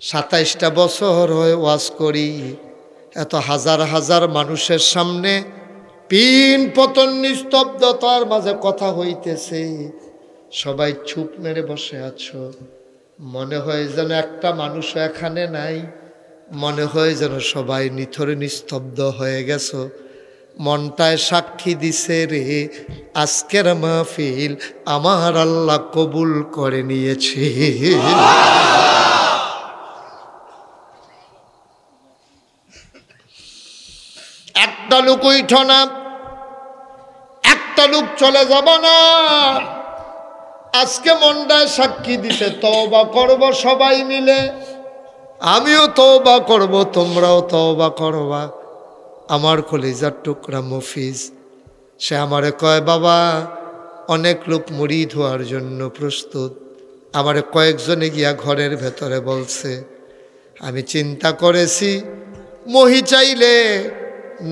27টা বছর হয়ে ওয়াজ করি, এত হাজার হাজার মানুষের সামনে পিন পতন নিস্তব্ধতার মাঝে কথা হইতেছে, সবাই চুপ মেরে বসে আছো। মনে হয় যেন একটা মানুষও এখানে নাই, মনে হয় যেন সবাই নিথরে নিস্তব্ধ হয়ে গেছো। মনটায় সাক্ষী দিছে রে, আজকের মাহফিল আমার আল্লাহ কবুল করে নিয়েছে। একটা লোক উইঠ না, একটা লোক চলে যাব না। আজকে মনটায় সাক্ষী দিছে, তওবা করব সবাই মিলে। আমিও তওবা করব, তোমরাও তওবা করবা। আমার কলিজার টুকরা মফিজ, সে আমারে কয়, বাবা অনেক লোক মুরিদ হওয়ার জন্য প্রস্তুত। আমারে কয়েকজনে গিয়া ঘরের ভেতরে বলছে, আমি চিন্তা করেছি মহি চাইলে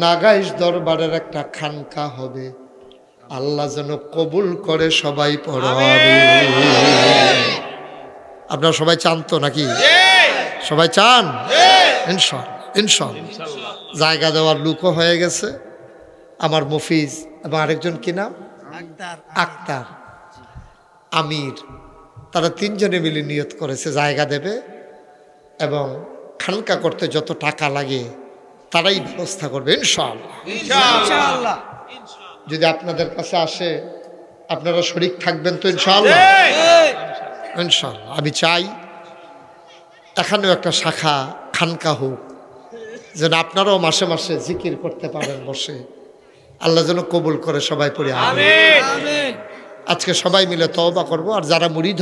নাগাইশ দরবারের একটা খানকা হবে, আল্লাহ যেন কবুল করে সবাই পড়াবে। আপনারা সবাই চান তো নাকি? সবাই চান? ইনশাআল্লাহ, ইনশাআল্লাহ। জায়গা দেওয়ার লুকও হয়ে গেছে। আমার মফিজ এবং আরেকজন কি নাম, আক্তার, আমির, তারা তিনজনে মিলে নিয়ত করেছে জায়গা দেবে এবং খানকা করতে যত টাকা লাগে তারাই ব্যবস্থা করবে ইনশাআল্লাহ। যদি আপনাদের কাছে আসে আপনারা শরীক থাকবেন তো ইনশাআল্লাহ? ইনশাআল্লাহ। আমি চাই এখানেও একটা শাখা খানকা হোক, যেন আপনারাও মাসে মাসে জিকির করতে পারেন বসে। আল্লাহ যেন কবুল করে সবাই পড়ে আমিন। আজকে সবাই মিলে তওবা করব। আর যারা মুরিদ